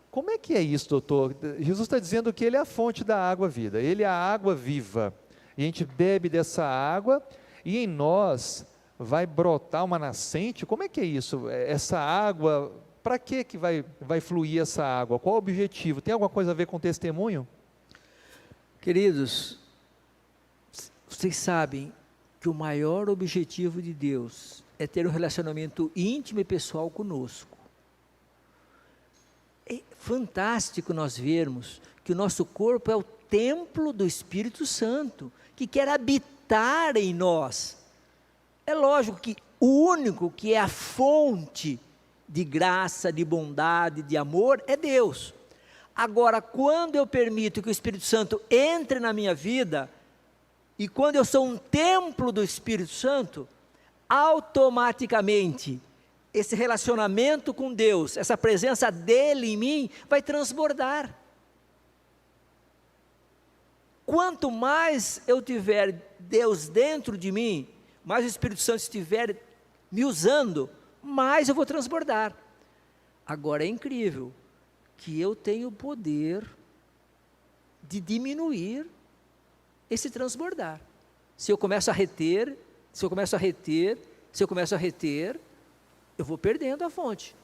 Como é que é isso, doutor? Jesus está dizendo que Ele é a fonte da água vida, Ele é a água viva. E a gente bebe dessa água e em nós vai brotar uma nascente. Como é que é isso? Essa água, para que vai fluir essa água? Qual o objetivo? Tem alguma coisa a ver com testemunho? Queridos, vocês sabem que o maior objetivo de Deus é ter um relacionamento íntimo e pessoal conosco. É fantástico nós vermos que o nosso corpo é o templo do Espírito Santo, que quer habitar em nós. É lógico que o único que é a fonte de graça, de bondade, de amor, é Deus. Agora, quando eu permito que o Espírito Santo entre na minha vida, e quando eu sou um templo do Espírito Santo, automaticamente, esse relacionamento com Deus, essa presença dEle em mim, vai transbordar. Quanto mais eu tiver Deus dentro de mim, mais o Espírito Santo estiver me usando, mais eu vou transbordar. Agora é incrível que eu tenho o poder de diminuir esse transbordar. Se eu começo a reter, eu vou perdendo a fonte. Se eu começo a reter, eu vou perdendo a fonte.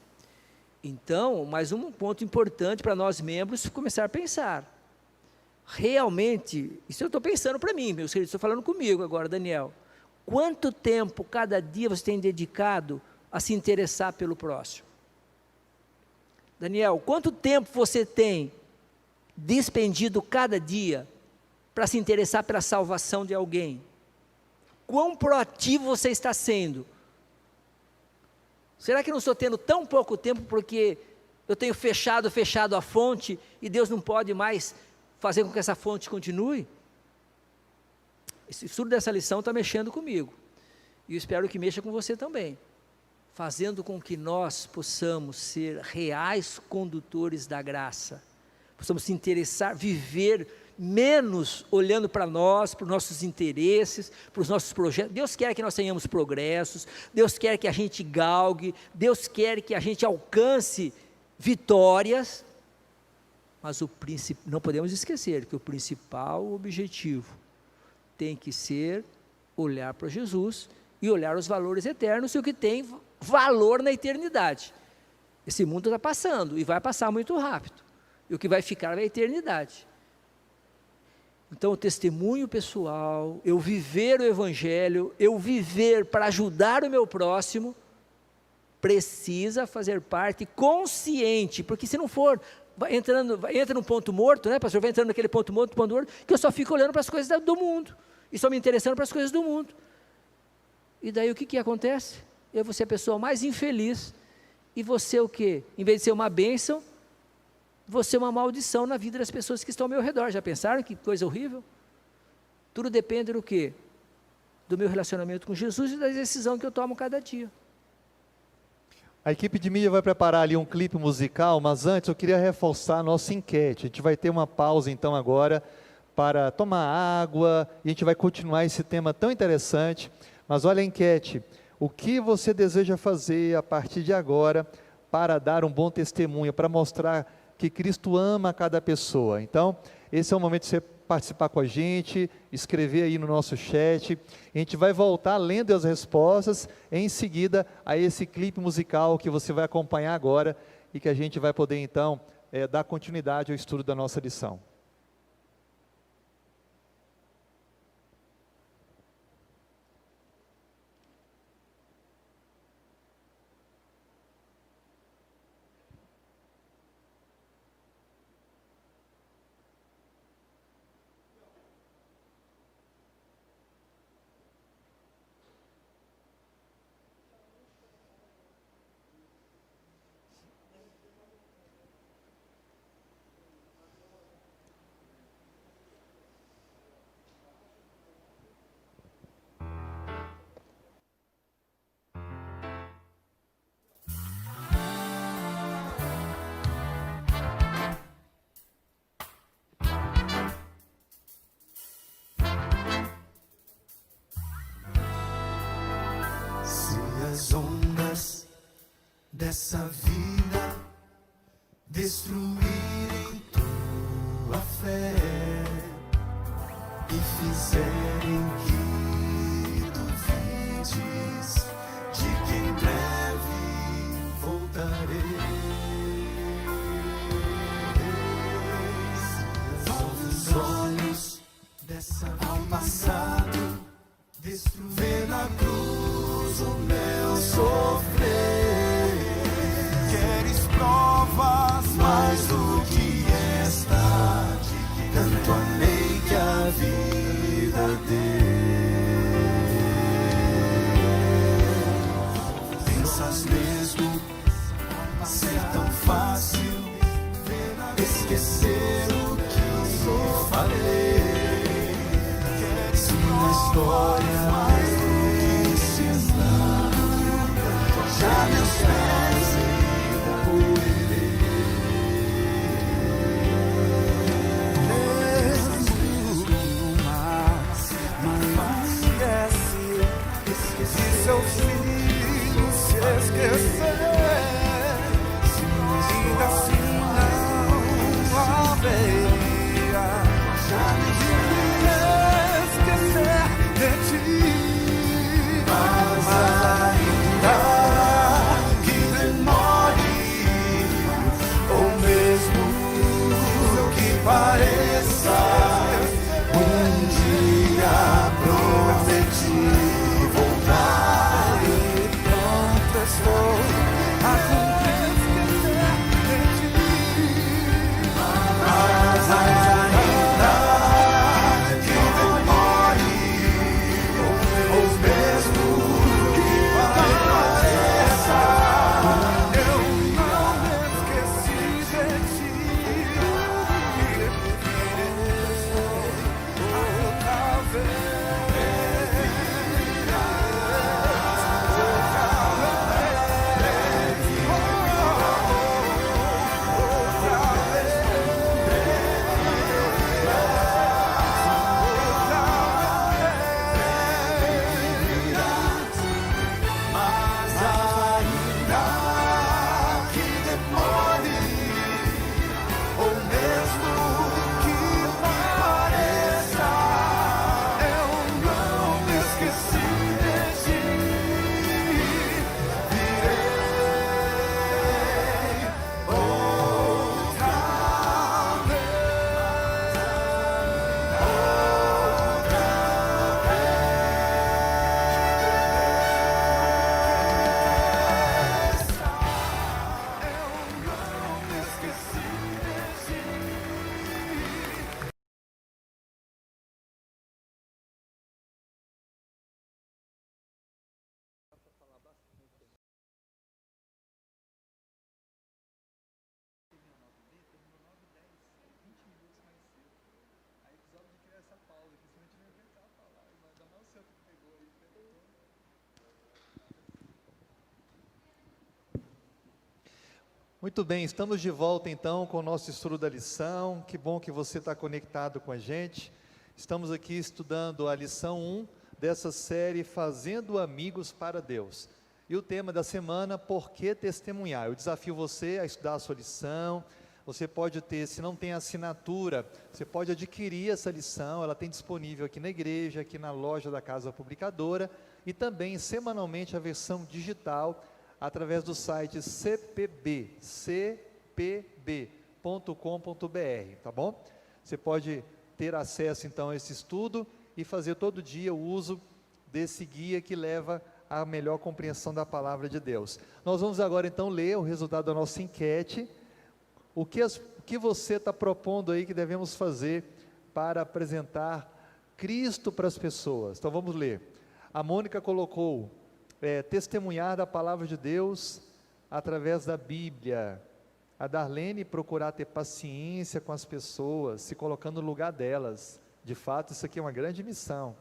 Então, mais um ponto importante para nós membros começar a pensar. Realmente, isso eu estou pensando para mim, meus queridos, estou falando comigo agora, Daniel. Quanto tempo cada dia você tem dedicado a se interessar pelo próximo? Daniel, quanto tempo você tem despendido cada dia para se interessar pela salvação de alguém? Quão proativo você está sendo? Será que eu não estou tendo tão pouco tempo porque eu tenho fechado a fonte e Deus não pode mais fazer com que essa fonte continue? Esse estudo dessa lição está mexendo comigo, e eu espero que mexa com você também, fazendo com que nós possamos ser reais condutores da graça, possamos se interessar, viver menos olhando para nós, para os nossos interesses, para os nossos projetos. Deus quer que nós tenhamos progressos, Deus quer que a gente galgue, Deus quer que a gente alcance vitórias, mas não podemos esquecer que o principal objetivo tem que ser olhar para Jesus e olhar os valores eternos e o que tem valor na eternidade. Esse mundo está passando e vai passar muito rápido, e o que vai ficar é a eternidade. Então, o testemunho pessoal, eu viver o Evangelho, eu viver para ajudar o meu próximo, precisa fazer parte consciente, porque se não for, entra num ponto morto, né, pastor? Vai entrando naquele ponto morto, que eu só fico olhando para as coisas do mundo, e só me interessando para as coisas do mundo. E daí o que acontece? Eu vou ser a pessoa mais infeliz, e você o quê? Em vez de ser uma bênção, você é uma maldição na vida das pessoas que estão ao meu redor. Já pensaram que coisa horrível? Tudo depende do quê? Do meu relacionamento com Jesus e da decisão que eu tomo cada dia. A equipe de mídia vai preparar ali um clipe musical, mas antes eu queria reforçar a nossa enquete. A gente vai ter uma pausa então agora para tomar água, e a gente vai continuar esse tema tão interessante. Mas olha a enquete: o que você deseja fazer a partir de agora para dar um bom testemunho, para mostrar que Cristo ama cada pessoa? Então, esse é o momento de você participar com a gente, escrever aí no nosso chat. A gente vai voltar lendo as respostas em seguida a esse clipe musical que você vai acompanhar agora e que a gente vai poder então dar continuidade ao estudo da nossa lição. As ondas dessa vida destruírem tua fé e fizerem que duvides de que em breve voltarei. Volta os olhos ao passado, vê na cruz o meu sofrer. Queres provas mais do que esta? Tanto amei que a vida Muito bem, estamos de volta então com o nosso estudo da lição. Que bom que você está conectado com a gente. Estamos aqui estudando a lição 1 dessa série Fazendo Amigos para Deus. E o tema da semana, por que testemunhar? Eu desafio você a estudar a sua lição. Você pode ter, se não tem assinatura, você pode adquirir essa lição. Ela tem disponível aqui na igreja, aqui na loja da Casa Publicadora, e também semanalmente a versão digital através do site cpb.com.br, tá bom? Você pode ter acesso então a esse estudo e fazer todo dia o uso desse guia que leva à melhor compreensão da palavra de Deus. Nós vamos agora então ler o resultado da nossa enquete. O que você está propondo aí que devemos fazer para apresentar Cristo para as pessoas? Então vamos ler. A Mônica colocou testemunhar da palavra de Deus através da Bíblia. A Darlene procurar ter paciência com as pessoas, se colocando no lugar delas. De fato, isso aqui é uma grande missão.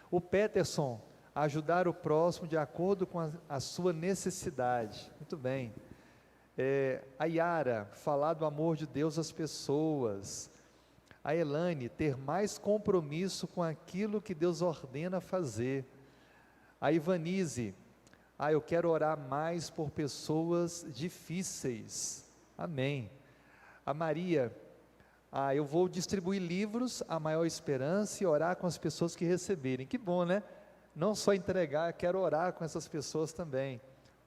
O Peterson, ajudar o próximo de acordo com a sua necessidade. Muito bem. A Yara, falar do amor de Deus às pessoas. A Elane, ter mais compromisso com aquilo que Deus ordena fazer. A Ivanise, eu quero orar mais por pessoas difíceis. Amém. A Maria, eu vou distribuir livros, A Maior Esperança, e orar com as pessoas que receberem. Que bom, né? Não só entregar, quero orar com essas pessoas também.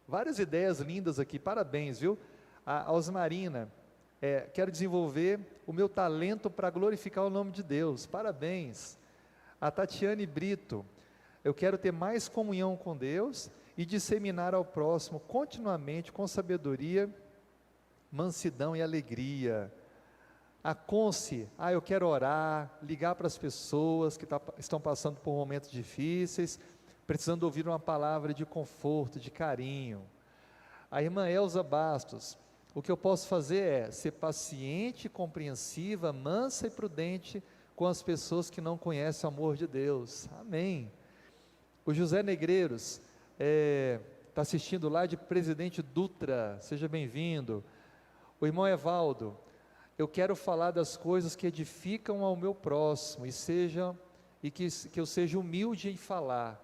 Várias ideias lindas aqui, parabéns, viu? A Osmarina, quero desenvolver o meu talento para glorificar o nome de Deus. Parabéns. A Tatiane Brito, eu quero ter mais comunhão com Deus e disseminar ao próximo continuamente com sabedoria, mansidão e alegria. A Conce, eu quero orar, ligar para as pessoas que estão passando por momentos difíceis, precisando ouvir uma palavra de conforto, de carinho. A irmã Elza Bastos, o que eu posso fazer é ser paciente, compreensiva, mansa e prudente com as pessoas que não conhecem o amor de Deus. Amém. O José Negreiros, está assistindo lá de Presidente Dutra, seja bem-vindo. O irmão Evaldo, eu quero falar das coisas que edificam ao meu próximo, e que eu seja humilde em falar.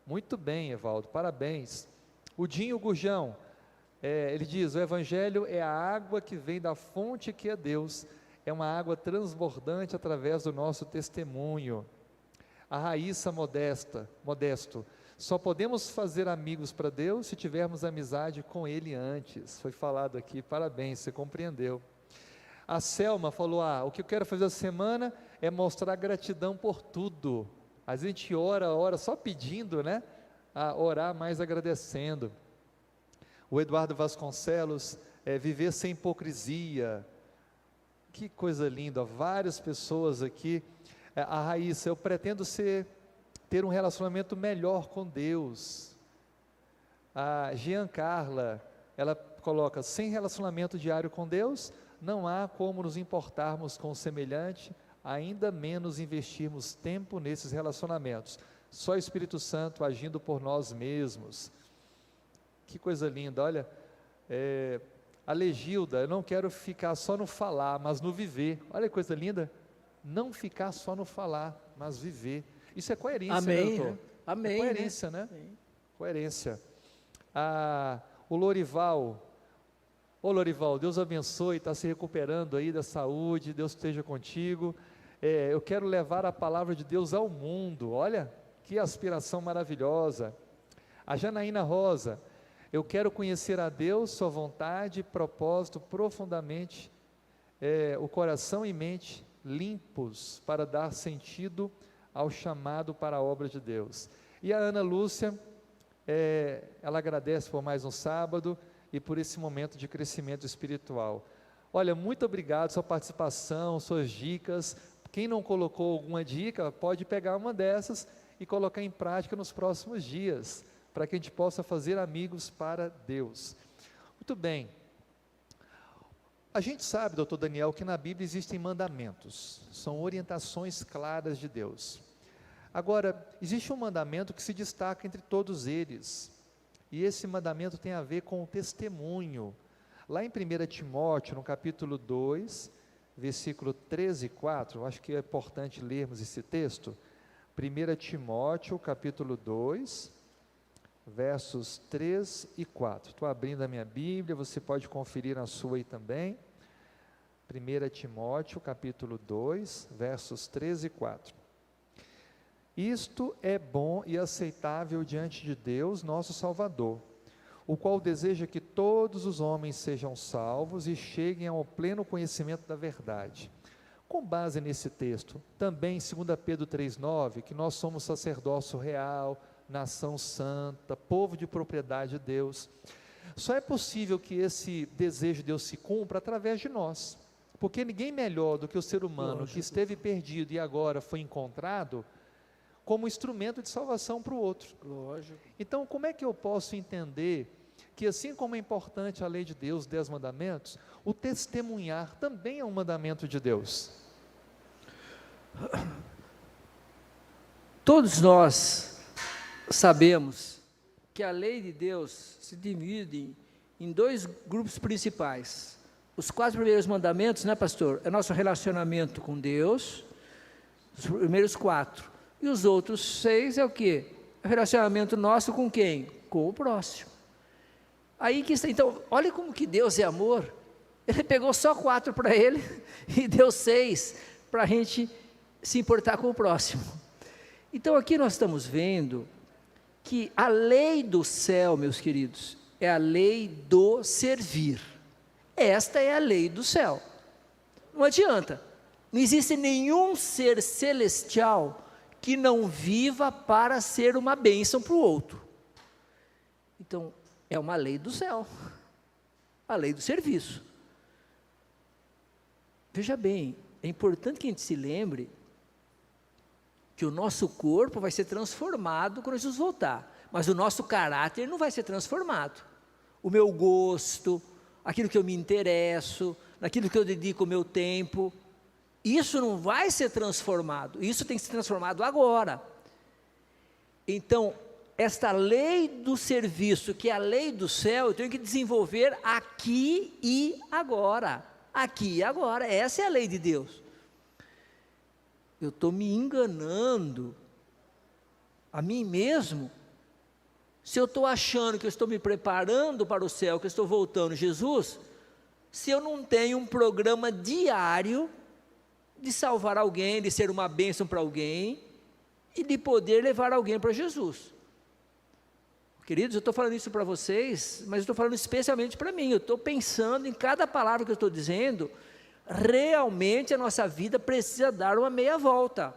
Muito bem, Evaldo, parabéns. O Dinho Gurjão, ele diz, o Evangelho é a água que vem da fonte que é Deus, é uma água transbordante através do nosso testemunho. A Raíssa Modesto, só podemos fazer amigos para Deus se tivermos amizade com Ele antes. Foi falado aqui, parabéns, você compreendeu. A Selma falou, o que eu quero fazer essa semana é mostrar gratidão por tudo. A gente ora só pedindo, né? A orar mais agradecendo. O Eduardo Vasconcelos, viver sem hipocrisia. Que coisa linda, várias pessoas aqui. A Raíssa, eu pretendo ter um relacionamento melhor com Deus. A Jean Carla, ela coloca, sem relacionamento diário com Deus, não há como nos importarmos com o semelhante, ainda menos investirmos tempo nesses relacionamentos. Só o Espírito Santo agindo por nós mesmos. Que coisa linda, olha, a Legilda, eu não quero ficar só no falar, mas no viver. Olha que coisa linda. Não ficar só no falar, mas viver. Isso é coerência, amém, né, doutor? Amém. Coerência, né? Sim. Coerência. O Lorival, Lorival, Deus abençoe, está se recuperando aí da saúde, Deus esteja contigo. Eu quero levar a palavra de Deus ao mundo. Olha, que aspiração maravilhosa. A Janaína Rosa, eu quero conhecer a Deus, sua vontade e propósito profundamente, o coração e mente limpos para dar sentido ao chamado para a obra de Deus. E a Ana Lúcia, ela agradece por mais um sábado e por esse momento de crescimento espiritual. Olha, muito obrigado sua participação, suas dicas. Quem não colocou alguma dica, pode pegar uma dessas e colocar em prática nos próximos dias, para que a gente possa fazer amigos para Deus. Muito bem. A gente sabe, doutor Daniel, que na Bíblia existem mandamentos, são orientações claras de Deus. Agora, existe um mandamento que se destaca entre todos eles, e esse mandamento tem a ver com o testemunho. Lá em 1 Timóteo, no capítulo 2, versículo 13 e 4, eu acho que é importante lermos esse texto. 1 Timóteo, capítulo 2, versos 3 e 4. Estou abrindo a minha Bíblia, você pode conferir na sua aí também. 1 Timóteo, capítulo 2, versos 3 e 4. Isto é bom e aceitável diante de Deus, nosso Salvador, o qual deseja que todos os homens sejam salvos e cheguem ao pleno conhecimento da verdade. Com base nesse texto, também 2 Pedro 3,9, que nós somos sacerdócio real, nação santa, povo de propriedade de Deus. Só é possível que esse desejo de Deus se cumpra através de nós, porque ninguém melhor do que o ser humano que esteve perdido e agora foi encontrado como instrumento de salvação para o outro. Lógico. Então, como é que eu posso entender que, assim como é importante a lei de Deus, os 10 mandamentos, o testemunhar também é um mandamento de Deus? Todos nós sabemos que a lei de Deus se divide em 2 grupos principais. Os 4 primeiros mandamentos, né, pastor? É nosso relacionamento com Deus, os primeiros 4. E os outros 6 é o quê? O relacionamento nosso com quem? Com o próximo. Aí que está, então, olha como que Deus é amor. Ele pegou só 4 para ele e deu 6 para a gente se importar com o próximo. Então aqui nós estamos vendo que a lei do céu, meus queridos, é a lei do servir. Esta é a lei do céu. Não adianta. Não existe nenhum ser celestial que não viva para ser uma bênção para o outro. Então, é uma lei do céu, a lei do serviço. Veja bem, é importante que a gente se lembre que o nosso corpo vai ser transformado quando Jesus voltar, mas o nosso caráter não vai ser transformado. O meu gosto, aquilo que eu me interesso, naquilo que eu dedico o meu tempo, isso não vai ser transformado, isso tem que ser transformado agora. Então, esta lei do serviço, que é a lei do céu, eu tenho que desenvolver aqui e agora. Aqui e agora, essa é a lei de Deus. Eu estou me enganando a mim mesmo, se eu estou achando que eu estou me preparando para o céu, que eu estou voltando Jesus, se eu não tenho um programa diário de salvar alguém, de ser uma bênção para alguém, e de poder levar alguém para Jesus. Queridos, eu estou falando isso para vocês, mas eu estou falando especialmente para mim, eu estou pensando em cada palavra que eu estou dizendo, realmente a nossa vida precisa dar uma meia volta.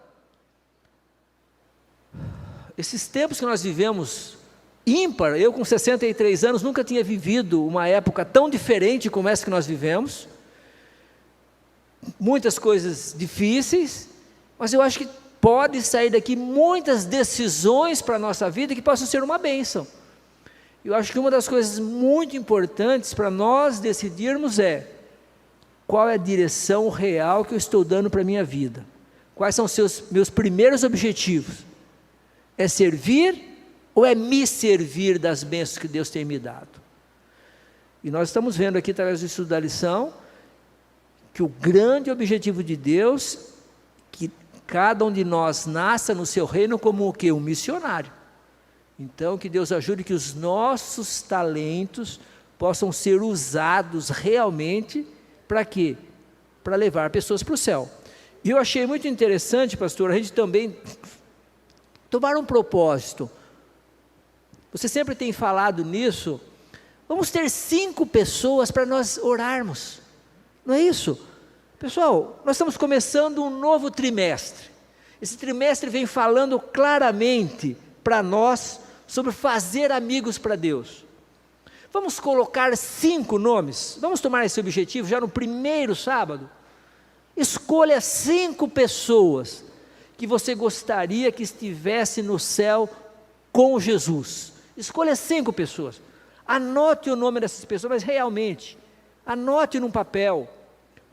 Esses tempos que nós vivemos, ímpar, eu com 63 anos, nunca tinha vivido uma época tão diferente como essa que nós vivemos, muitas coisas difíceis, mas eu acho que pode sair daqui muitas decisões para a nossa vida que possam ser uma bênção. Eu acho que uma das coisas muito importantes para nós decidirmos é qual é a direção real que eu estou dando para a minha vida, quais são os meus primeiros objetivos, é servir ou é me servir das bênçãos que Deus tem me dado? E nós estamos vendo aqui através do estudo da lição, que o grande objetivo de Deus, que cada um de nós nasça no seu reino como o quê? Um missionário. Então, que Deus ajude que os nossos talentos possam ser usados realmente, para quê? Para levar pessoas para o céu. E eu achei muito interessante, pastor, a gente também tomar um propósito. Você sempre tem falado nisso, vamos ter 5 pessoas para nós orarmos. Não é isso? Pessoal, nós estamos começando um novo trimestre. Esse trimestre vem falando claramente para nós sobre fazer amigos para Deus. Vamos colocar 5 nomes, vamos tomar esse objetivo já no primeiro sábado. Escolha 5 pessoas que você gostaria que estivesse no céu com Jesus. Escolha 5 pessoas. Anote o nome dessas pessoas, mas realmente, anote num papel,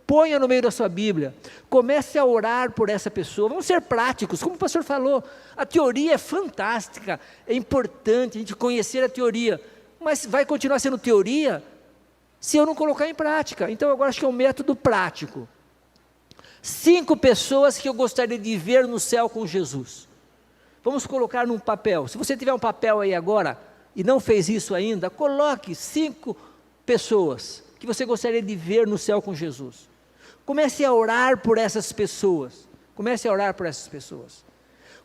ponha no meio da sua Bíblia, comece a orar por essa pessoa. Vamos ser práticos, como o pastor falou, a teoria é fantástica, é importante a gente conhecer a teoria, mas vai continuar sendo teoria se eu não colocar em prática. Então agora acho que é um método prático. 5 pessoas que eu gostaria de ver no céu com Jesus. Vamos colocar num papel. Se você tiver um papel aí agora e não fez isso ainda, coloque 5 pessoas que você gostaria de ver no céu com Jesus. Comece a orar por essas pessoas. Comece a orar por essas pessoas.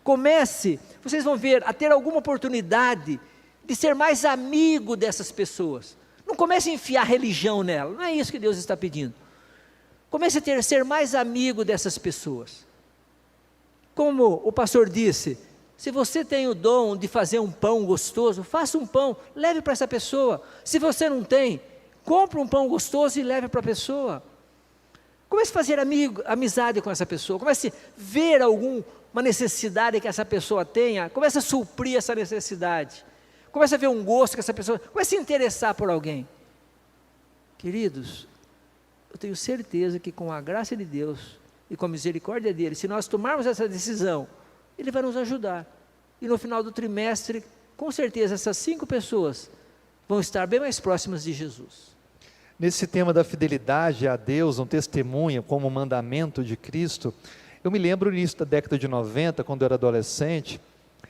Comece, vocês vão ver, a ter alguma oportunidade de ser mais amigo dessas pessoas. Não comece a enfiar religião nela, não é isso que Deus está pedindo. Comece a ser mais amigo dessas pessoas. Como o pastor disse, se você tem o dom de fazer um pão gostoso, faça um pão, leve para essa pessoa. Se você não tem, compre um pão gostoso e leve para a pessoa. Comece a fazer amizade com essa pessoa, comece a ver uma necessidade que essa pessoa tenha, comece a suprir essa necessidade. Comece a ver um gosto que essa pessoa, comece a se interessar por alguém. Queridos, eu tenho certeza que com a graça de Deus e com a misericórdia dele, se nós tomarmos essa decisão, ele vai nos ajudar. E no final do trimestre, com certeza essas 5 pessoas vão estar bem mais próximas de Jesus. Nesse tema da fidelidade a Deus, um testemunho como mandamento de Cristo, eu me lembro no início da década de 90, quando eu era adolescente,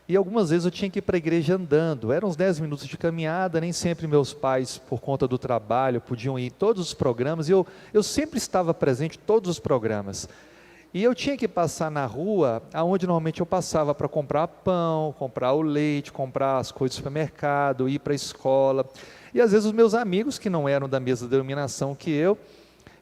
e algumas vezes eu tinha que ir para a igreja andando, eram uns 10 minutos de caminhada, nem sempre meus pais, por conta do trabalho, podiam ir em todos os programas, e eu sempre estava presente em todos os programas. E eu tinha que passar na rua, aonde normalmente eu passava para comprar pão, comprar o leite, comprar as coisas do supermercado, ir para a escola. E às vezes os meus amigos, que não eram da mesma denominação que eu,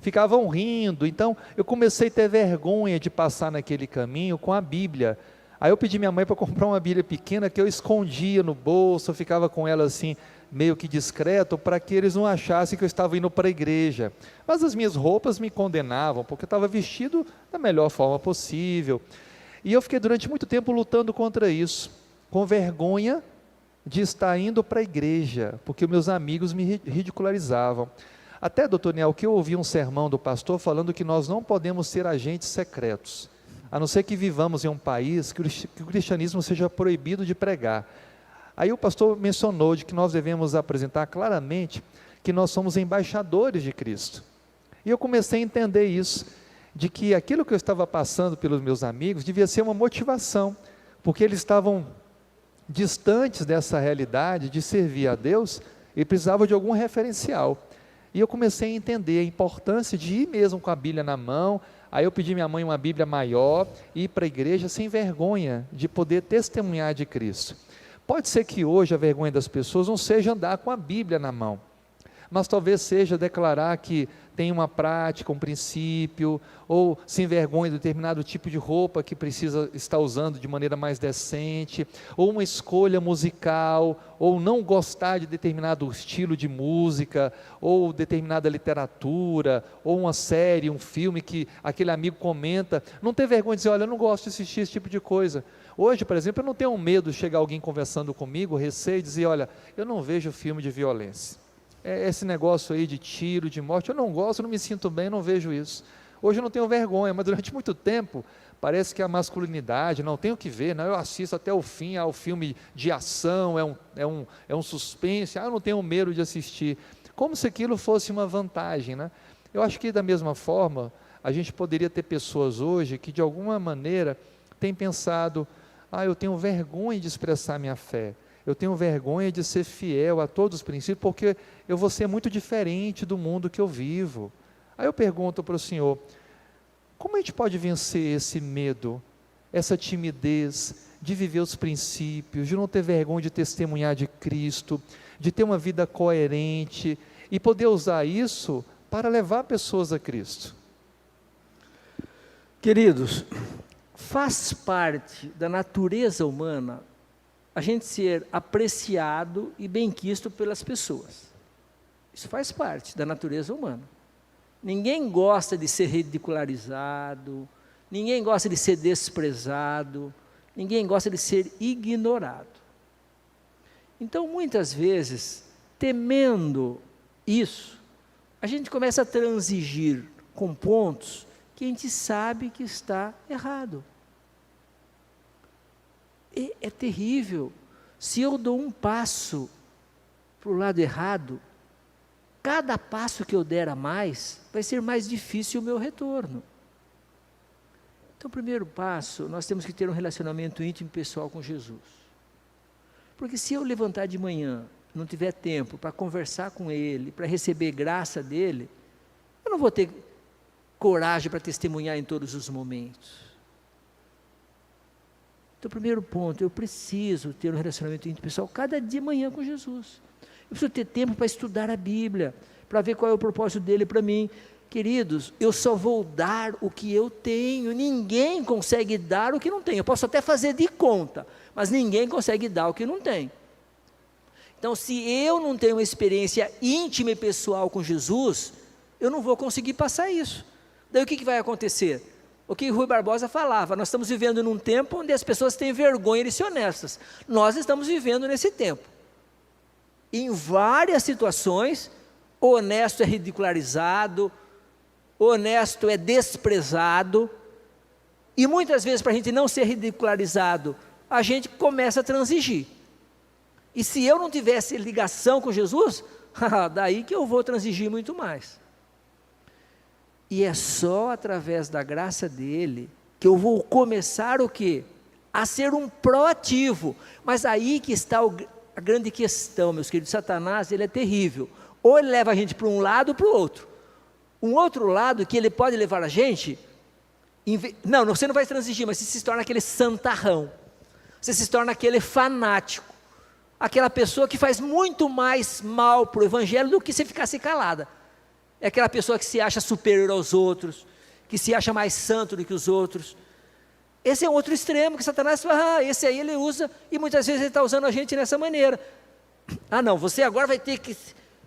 ficavam rindo. Então eu comecei a ter vergonha de passar naquele caminho com a Bíblia. Aí eu pedi minha mãe para comprar uma Bíblia pequena que eu escondia no bolso, eu ficava com ela assim, meio que discreto, para que eles não achassem que eu estava indo para a igreja. Mas as minhas roupas me condenavam, porque eu estava vestido da melhor forma possível. E eu fiquei durante muito tempo lutando contra isso, com vergonha de estar indo para a igreja, porque meus amigos me ridicularizavam. Até, doutor Niel, que eu ouvi um sermão do pastor falando que nós não podemos ser agentes secretos, a não ser que vivamos em um país que o cristianismo seja proibido de pregar. Aí o pastor mencionou de que nós devemos apresentar claramente que nós somos embaixadores de Cristo. E eu comecei a entender isso, de que aquilo que eu estava passando pelos meus amigos devia ser uma motivação, porque eles estavam distantes dessa realidade de servir a Deus e precisavam de algum referencial. E eu comecei a entender a importância de ir mesmo com a Bíblia na mão. Aí eu pedi minha mãe uma Bíblia maior, ir para a igreja sem vergonha de poder testemunhar de Cristo. Pode ser que hoje a vergonha das pessoas não seja andar com a Bíblia na mão, mas talvez seja declarar que tem uma prática, um princípio, ou se envergonha de determinado tipo de roupa que precisa estar usando de maneira mais decente, ou uma escolha musical, ou não gostar de determinado estilo de música, ou determinada literatura, ou uma série, um filme que aquele amigo comenta, não ter vergonha de dizer, olha, eu não gosto de assistir esse tipo de coisa. Hoje, por exemplo, eu não tenho medo de chegar alguém conversando comigo, receio, e dizer, olha, eu não vejo filme de violência. Esse negócio aí de tiro, de morte, eu não gosto, eu não me sinto bem, eu não vejo isso. Hoje eu não tenho vergonha, mas durante muito tempo, parece que a masculinidade, não tenho que ver, não, eu assisto até o fim ao filme de ação, é um suspense, eu não tenho medo de assistir, como se aquilo fosse uma vantagem, né? Eu acho que da mesma forma, a gente poderia ter pessoas hoje que de alguma maneira têm pensado, eu tenho vergonha de expressar minha fé, eu tenho vergonha de ser fiel a todos os princípios, porque eu vou ser muito diferente do mundo que eu vivo. Aí eu pergunto para o senhor, como a gente pode vencer esse medo, essa timidez, de viver os princípios, de não ter vergonha de testemunhar de Cristo, de ter uma vida coerente, e poder usar isso para levar pessoas a Cristo? Queridos, faz parte da natureza humana a gente ser apreciado e benquisto pelas pessoas. Isso faz parte da natureza humana. Ninguém gosta de ser ridicularizado, ninguém gosta de ser desprezado, ninguém gosta de ser ignorado. Então, muitas vezes, temendo isso, a gente começa a transigir com pontos que a gente sabe que está errado. É terrível. Se eu dou um passo para o lado errado, cada passo que eu der a mais, vai ser mais difícil o meu retorno. Então, o primeiro passo, nós temos que ter um relacionamento íntimo e pessoal com Jesus. Porque se eu levantar de manhã, não tiver tempo para conversar com Ele, para receber graça dEle, eu não vou ter coragem para testemunhar em todos os momentos. Então, primeiro ponto, eu preciso ter um relacionamento íntimo pessoal cada dia de manhã com Jesus. Eu preciso ter tempo para estudar a Bíblia, para ver qual é o propósito dele para mim. Queridos, eu só vou dar o que eu tenho, ninguém consegue dar o que não tem. Eu posso até fazer de conta, mas ninguém consegue dar o que não tem. Então, se eu não tenho uma experiência íntima e pessoal com Jesus, eu não vou conseguir passar isso. Daí o que vai acontecer? O que Rui Barbosa falava, nós estamos vivendo num tempo onde as pessoas têm vergonha de ser honestas. Nós estamos vivendo nesse tempo. Em várias situações, o honesto é ridicularizado, o honesto é desprezado, e muitas vezes, para a gente não ser ridicularizado, a gente começa a transigir. E se eu não tivesse ligação com Jesus, daí que eu vou transigir muito mais. E é só através da graça dele que eu vou começar o quê? A ser um proativo. Mas aí que está a grande questão, meus queridos. Satanás, ele é terrível. Ou ele leva a gente para um lado ou para o outro. Um outro lado que ele pode levar a gente, não, você não vai transigir, mas você se torna aquele santarrão. Você se torna aquele fanático. Aquela pessoa que faz muito mais mal para o evangelho do que se ficasse calada. É aquela pessoa que se acha superior aos outros, que se acha mais santo do que os outros. Esse é um outro extremo que Satanás fala, esse aí ele usa, e muitas vezes ele está usando a gente nessa maneira. Não, você agora vai ter que...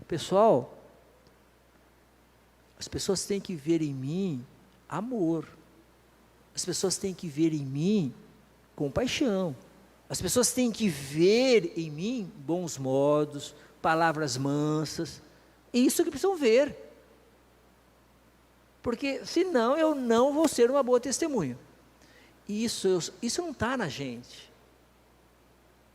Pessoal, as pessoas têm que ver em mim amor. As pessoas têm que ver em mim compaixão. As pessoas têm que ver em mim bons modos, palavras mansas. É isso que precisam ver. Porque senão eu não vou ser uma boa testemunha. Isso não está na gente.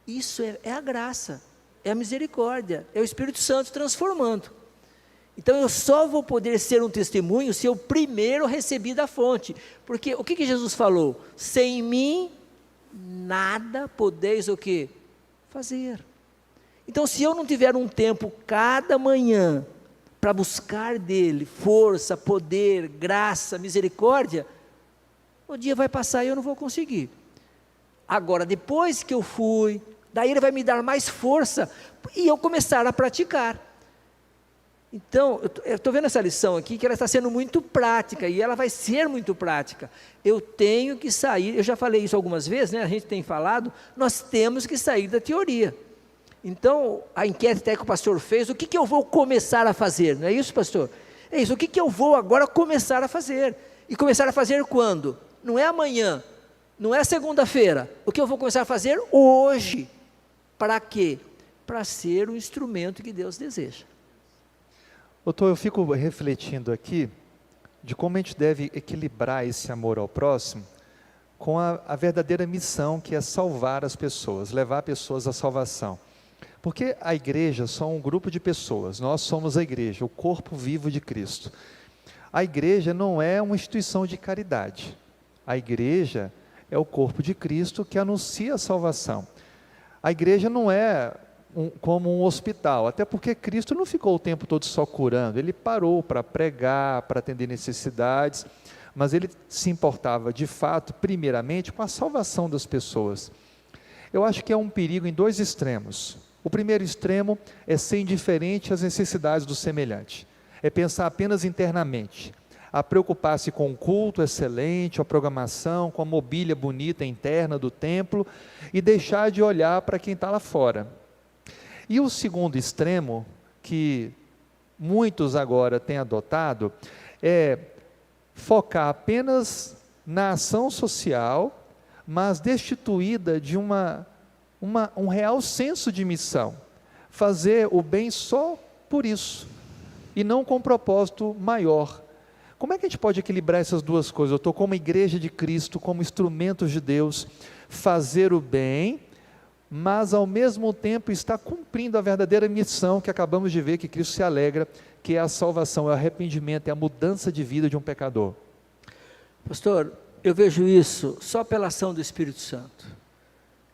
Isso é a graça, é a misericórdia, é o Espírito Santo transformando. Então eu só vou poder ser um testemunho se eu primeiro recebi da fonte. Porque o que Jesus falou? Sem mim, nada podeis o quê? Fazer. Então se eu não tiver um tempo cada manhã para buscar dele força, poder, graça, misericórdia, o dia vai passar e eu não vou conseguir. Agora, depois que eu fui, daí ele vai me dar mais força e eu começar a praticar. Então, eu estou vendo essa lição aqui, que ela está sendo muito prática, e ela vai ser muito prática. Eu tenho que sair, eu já falei isso algumas vezes, né? A gente tem falado, nós temos que sair da teoria. Então, a enquete até que o pastor fez, o que eu vou começar a fazer? Não é isso, pastor? É isso, o que eu vou agora começar a fazer? E começar a fazer quando? Não é amanhã, não é segunda-feira. O que eu vou começar a fazer hoje? Para quê? Para ser o instrumento que Deus deseja. Doutor, eu fico refletindo aqui de como a gente deve equilibrar esse amor ao próximo com a verdadeira missão, que é salvar as pessoas, levar pessoas à salvação. Porque a igreja é só um grupo de pessoas, nós somos a igreja, o corpo vivo de Cristo. A igreja não é uma instituição de caridade, a igreja é o corpo de Cristo que anuncia a salvação. A igreja não é como um hospital, até porque Cristo não ficou o tempo todo só curando, ele parou para pregar, para atender necessidades, mas ele se importava de fato, primeiramente, com a salvação das pessoas. Eu acho que é um perigo em dois extremos. O primeiro extremo é ser indiferente às necessidades do semelhante, é pensar apenas internamente, a preocupar-se com o culto excelente, a programação, com a mobília bonita interna do templo, e deixar de olhar para quem está lá fora. E o segundo extremo, que muitos agora têm adotado, é focar apenas na ação social, mas destituída de um real senso de missão, fazer o bem só por isso, e não com um propósito maior. Como é que a gente pode equilibrar essas duas coisas? Eu estou como igreja de Cristo, como instrumentos de Deus, fazer o bem, mas ao mesmo tempo está cumprindo a verdadeira missão que acabamos de ver que Cristo se alegra, que é a salvação, é o arrependimento, é a mudança de vida de um pecador. Pastor, eu vejo isso só pela ação do Espírito Santo.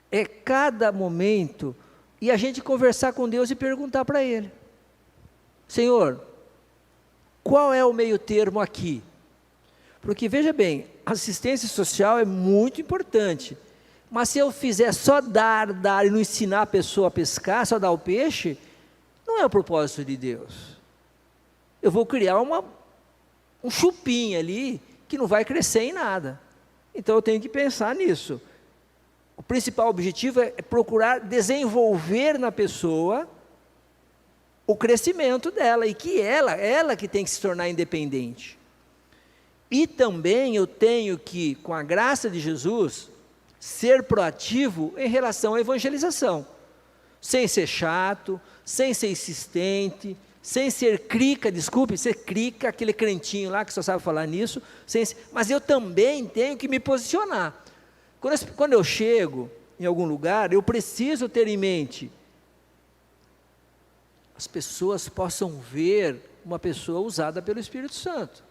É cada momento, e a gente conversar com Deus e perguntar para Ele: Senhor, qual é o meio termo aqui? Porque veja bem, assistência social é muito importante, mas se eu fizer só dar e não ensinar a pessoa a pescar, só dar o peixe, não é o propósito de Deus. Eu vou criar um chupim ali, que não vai crescer em nada. Então eu tenho que pensar nisso. O principal objetivo é procurar desenvolver na pessoa o crescimento dela, e que ela que tem que se tornar independente. E também eu tenho que, com a graça de Jesus, ser proativo em relação à evangelização, sem ser chato, sem ser insistente, sem ser crica, desculpe, ser crica, aquele crentinho lá que só sabe falar nisso, mas eu também tenho que me posicionar. Quando eu chego em algum lugar, eu preciso ter em mente, as pessoas possam ver uma pessoa usada pelo Espírito Santo,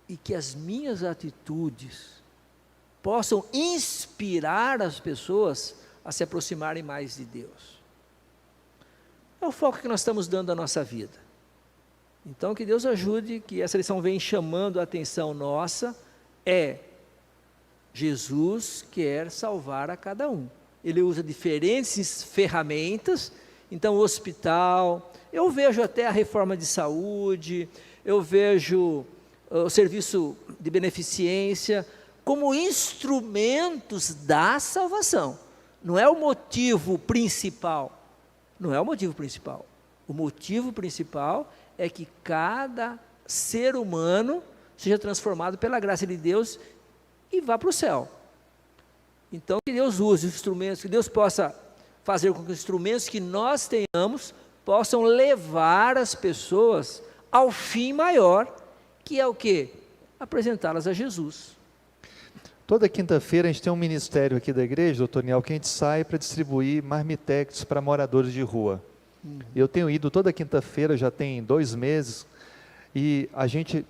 e que as minhas atitudes possam inspirar as pessoas a se aproximarem mais de Deus. É o foco que nós estamos dando à nossa vida. Então que Deus ajude, que essa lição venha chamando a atenção nossa, Jesus quer salvar a cada um. Ele usa diferentes ferramentas, então o hospital, eu vejo até a reforma de saúde, eu vejo o serviço de beneficência, como instrumentos da salvação. Não é o motivo principal, não é o motivo principal. O motivo principal é que cada ser humano seja transformado pela graça de Deus e vá para o céu. Então que Deus use os instrumentos, que Deus possa fazer com que os instrumentos que nós tenhamos possam levar as pessoas ao fim maior, que é o quê? Apresentá-las a Jesus. Toda quinta-feira a gente tem um ministério aqui da igreja, doutor Niel, que a gente sai para distribuir marmitex para moradores de rua. Eu tenho ido toda quinta-feira, já tem 2 meses, e a gente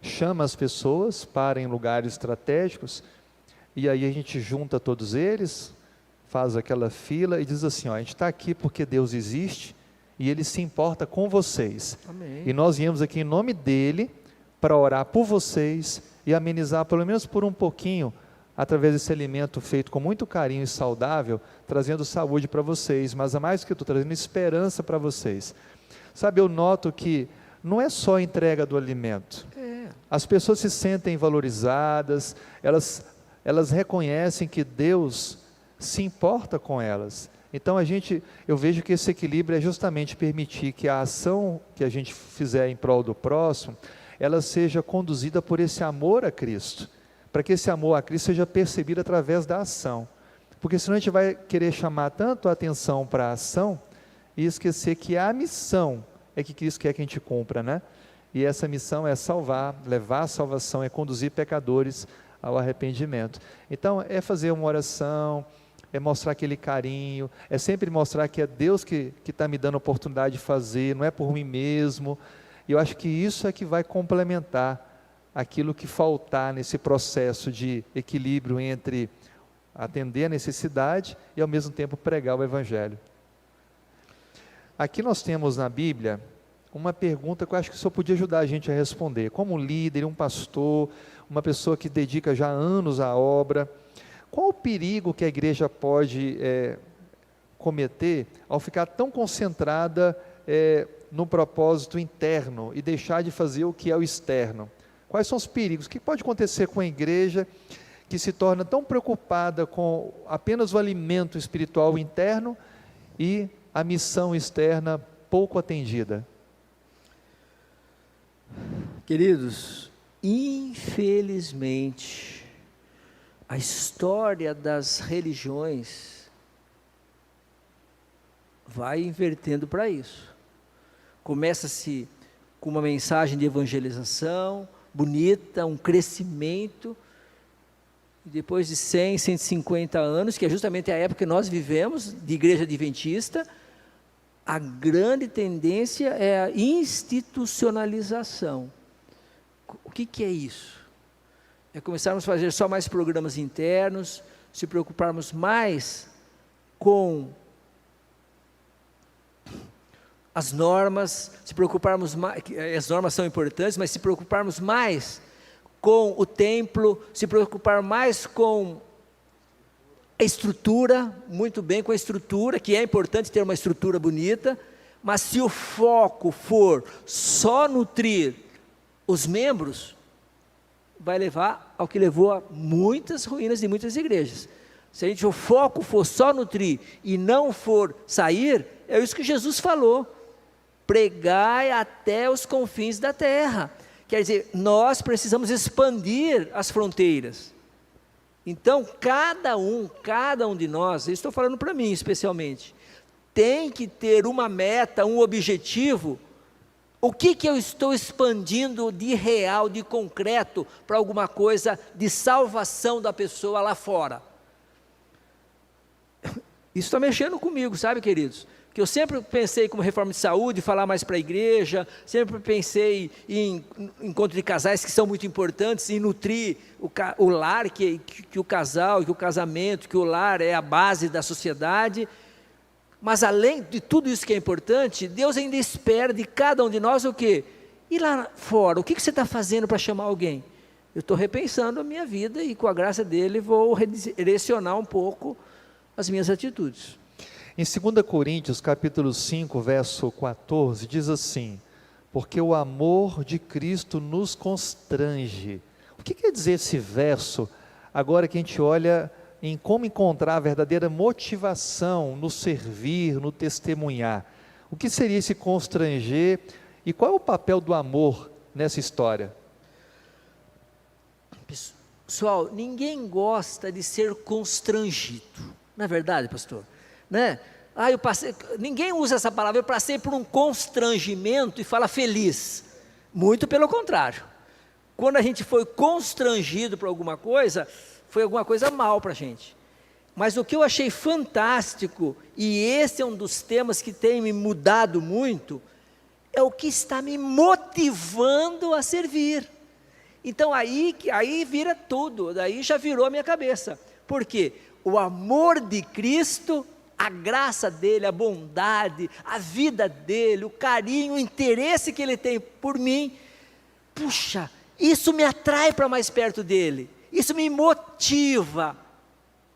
chama as pessoas para em lugares estratégicos, e aí a gente junta todos eles, faz aquela fila e diz assim, a gente está aqui porque Deus existe, e Ele se importa com vocês. Amém. E nós viemos aqui em nome dEle, para orar por vocês e amenizar, pelo menos por um pouquinho, através desse alimento feito com muito carinho e saudável, trazendo saúde para vocês, mas a mais que tudo, trazendo esperança para vocês. Sabe, eu noto que não é só a entrega do alimento. As pessoas se sentem valorizadas, elas reconhecem que Deus se importa com elas. Então eu vejo que esse equilíbrio é justamente permitir que a ação que a gente fizer em prol do próximo, ela seja conduzida por esse amor a Cristo, para que esse amor a Cristo seja percebido através da ação, porque senão a gente vai querer chamar tanto a atenção para a ação, e esquecer que a missão é que Cristo quer que a gente cumpra, né? E essa missão é salvar, levar a salvação, é conduzir pecadores ao arrependimento. Então é fazer uma oração, é mostrar aquele carinho, é sempre mostrar que é Deus que está me dando a oportunidade de fazer, não é por mim mesmo. E eu acho que isso é que vai complementar aquilo que faltar nesse processo de equilíbrio entre atender a necessidade e ao mesmo tempo pregar o Evangelho. Aqui nós temos na Bíblia uma pergunta que eu acho que só podia ajudar a gente a responder. Como um líder, um pastor, uma pessoa que dedica já anos à obra, qual o perigo que a igreja pode cometer ao ficar tão concentrada no propósito interno e deixar de fazer o que é o externo? Quais são os perigos? O que pode acontecer com a igreja que se torna tão preocupada com apenas o alimento espiritual interno e a missão externa pouco atendida? Queridos, infelizmente, a história das religiões vai invertendo para isso. Começa-se com uma mensagem de evangelização bonita, um crescimento, depois de 100, 150 anos, que é justamente a época que nós vivemos, de igreja adventista, a grande tendência é a institucionalização. O que é isso? É começarmos a fazer só mais programas internos, se preocuparmos mais com as normas, se preocuparmos mais, as normas são importantes, mas se preocuparmos mais com o templo, se preocupar mais com a estrutura, muito bem com a estrutura, que é importante ter uma estrutura bonita, mas se o foco for só nutrir os membros, vai levar ao que levou a muitas ruínas de muitas igrejas. Se o foco for só nutrir e não for sair, é isso que Jesus falou, pregai até os confins da terra. Quer dizer, nós precisamos expandir as fronteiras. Então, cada um de nós, eu estou falando para mim especialmente, tem que ter uma meta, um objetivo. O que eu estou expandindo de real, de concreto, para alguma coisa de salvação da pessoa lá fora? Isso está mexendo comigo, sabe, queridos? Que eu sempre pensei como reforma de saúde, falar mais para a igreja, sempre pensei em encontro de casais que são muito importantes, em nutrir o lar, que o casal, que o casamento, que o lar é a base da sociedade. Mas além de tudo isso que é importante, Deus ainda espera de cada um de nós o quê? E lá fora, o que você está fazendo para chamar alguém? Eu estou repensando a minha vida e com a graça dele vou redirecionar um pouco as minhas atitudes. Em 2 Coríntios, capítulo 5, verso 14, diz assim: porque o amor de Cristo nos constrange. O que quer dizer esse verso, agora que a gente olha em como encontrar a verdadeira motivação no servir, no testemunhar? O que seria esse constranger e qual é o papel do amor nessa história? Pessoal, ninguém gosta de ser constrangido, não é verdade, pastor? Né? Ninguém usa essa palavra, eu passei por um constrangimento e fala feliz. Muito pelo contrário. Quando a gente foi constrangido por alguma coisa, foi alguma coisa mal para a gente. Mas o que eu achei fantástico, e esse é um dos temas que tem me mudado muito, é o que está me motivando a servir. Então aí vira tudo, daí já virou a minha cabeça. Por quê? O amor de Cristo, a graça dele, a bondade, a vida dele, o carinho, o interesse que ele tem por mim, puxa, isso me atrai para mais perto dele, isso me motiva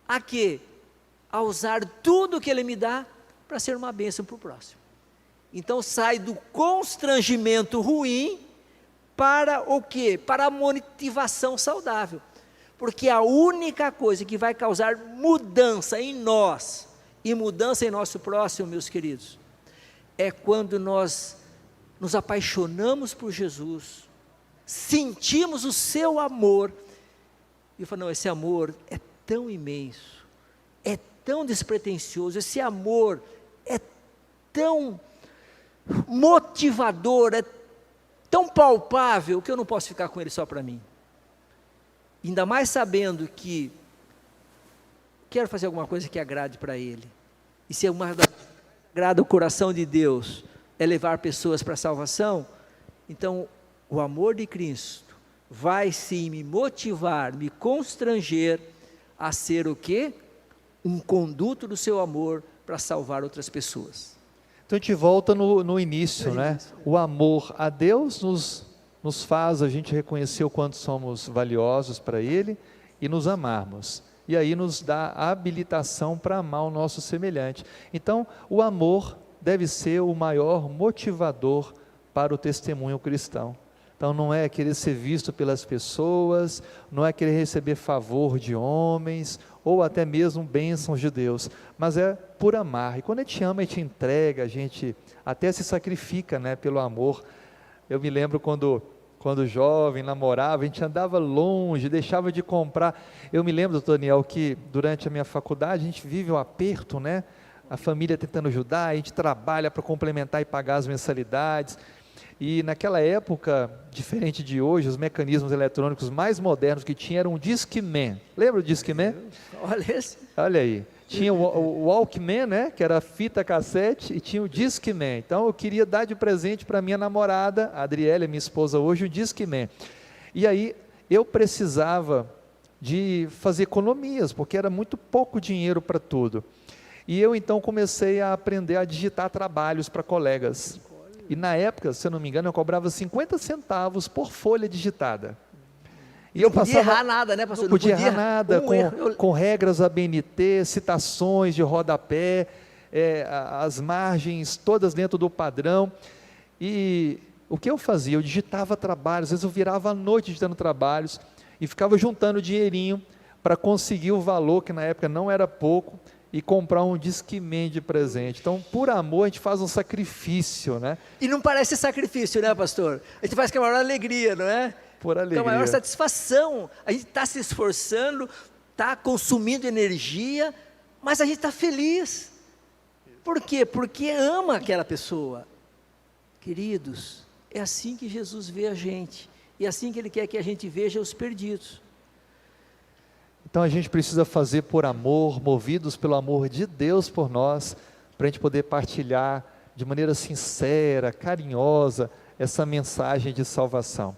a quê? A usar tudo que ele me dá para ser uma bênção para o próximo. Então sai do constrangimento ruim para o quê? Para a motivação saudável. Porque a única coisa que vai causar mudança em nós, e mudança em nosso próximo, meus queridos, é quando nós nos apaixonamos por Jesus, sentimos o seu amor, e eu falo, não, esse amor é tão imenso, é tão despretensioso, esse amor é tão motivador, é tão palpável, que eu não posso ficar com ele só para mim. Ainda mais sabendo que quero fazer alguma coisa que agrade para ele, e se uma das coisas que agrada o coração de Deus é levar pessoas para a salvação, então o amor de Cristo vai sim me motivar, me constranger a ser o quê? Um conduto do seu amor para salvar outras pessoas. Então a gente volta no início, né? O amor a Deus nos faz a gente reconhecer o quanto somos valiosos para Ele e nos amarmos. E aí nos dá a habilitação para amar o nosso semelhante. Então o amor deve ser o maior motivador para o testemunho cristão. Então não é querer ser visto pelas pessoas, não é querer receber favor de homens, ou até mesmo bênçãos de Deus, mas é por amar. E quando a gente ama, a gente entrega, a gente até se sacrifica, né, pelo amor. Eu me lembro quando jovem, namorava, a gente andava longe, deixava de comprar. Eu me lembro, doutor Daniel, que durante a minha faculdade, a gente vive um aperto, né? A família tentando ajudar, a gente trabalha para complementar e pagar as mensalidades. E naquela época, diferente de hoje, os mecanismos eletrônicos mais modernos que tinha eram o Discman. Lembra do Discman? Olha esse. Olha aí. Tinha o Walkman, né, que era a fita cassete, e tinha o Discman. Então eu queria dar de presente para minha namorada, a Adriele, minha esposa hoje, o Discman. E aí eu precisava de fazer economias, porque era muito pouco dinheiro para tudo. E eu então comecei a aprender a digitar trabalhos para colegas. E na época, se eu não me engano, eu cobrava 50 centavos por folha digitada. E eu Não podia errar nada, né, pastor? Não podia errar nada, com regras ABNT, citações de rodapé, as margens todas dentro do padrão. E o que eu fazia? Eu digitava trabalhos, às vezes eu virava à noite digitando trabalhos, e ficava juntando dinheirinho para conseguir o valor, que na época não era pouco, e comprar um Discman de presente. Então, por amor, a gente faz um sacrifício, né? E não parece sacrifício, né, pastor? A gente faz com a maior alegria, não é? Por alegria. Com a maior satisfação. A gente está se esforçando, está consumindo energia, mas a gente está feliz. Por quê? Porque ama aquela pessoa. Queridos, é assim que Jesus vê a gente. E é assim que Ele quer que a gente veja os perdidos. Então a gente precisa fazer por amor, movidos pelo amor de Deus por nós, para a gente poder partilhar de maneira sincera, carinhosa, essa mensagem de salvação.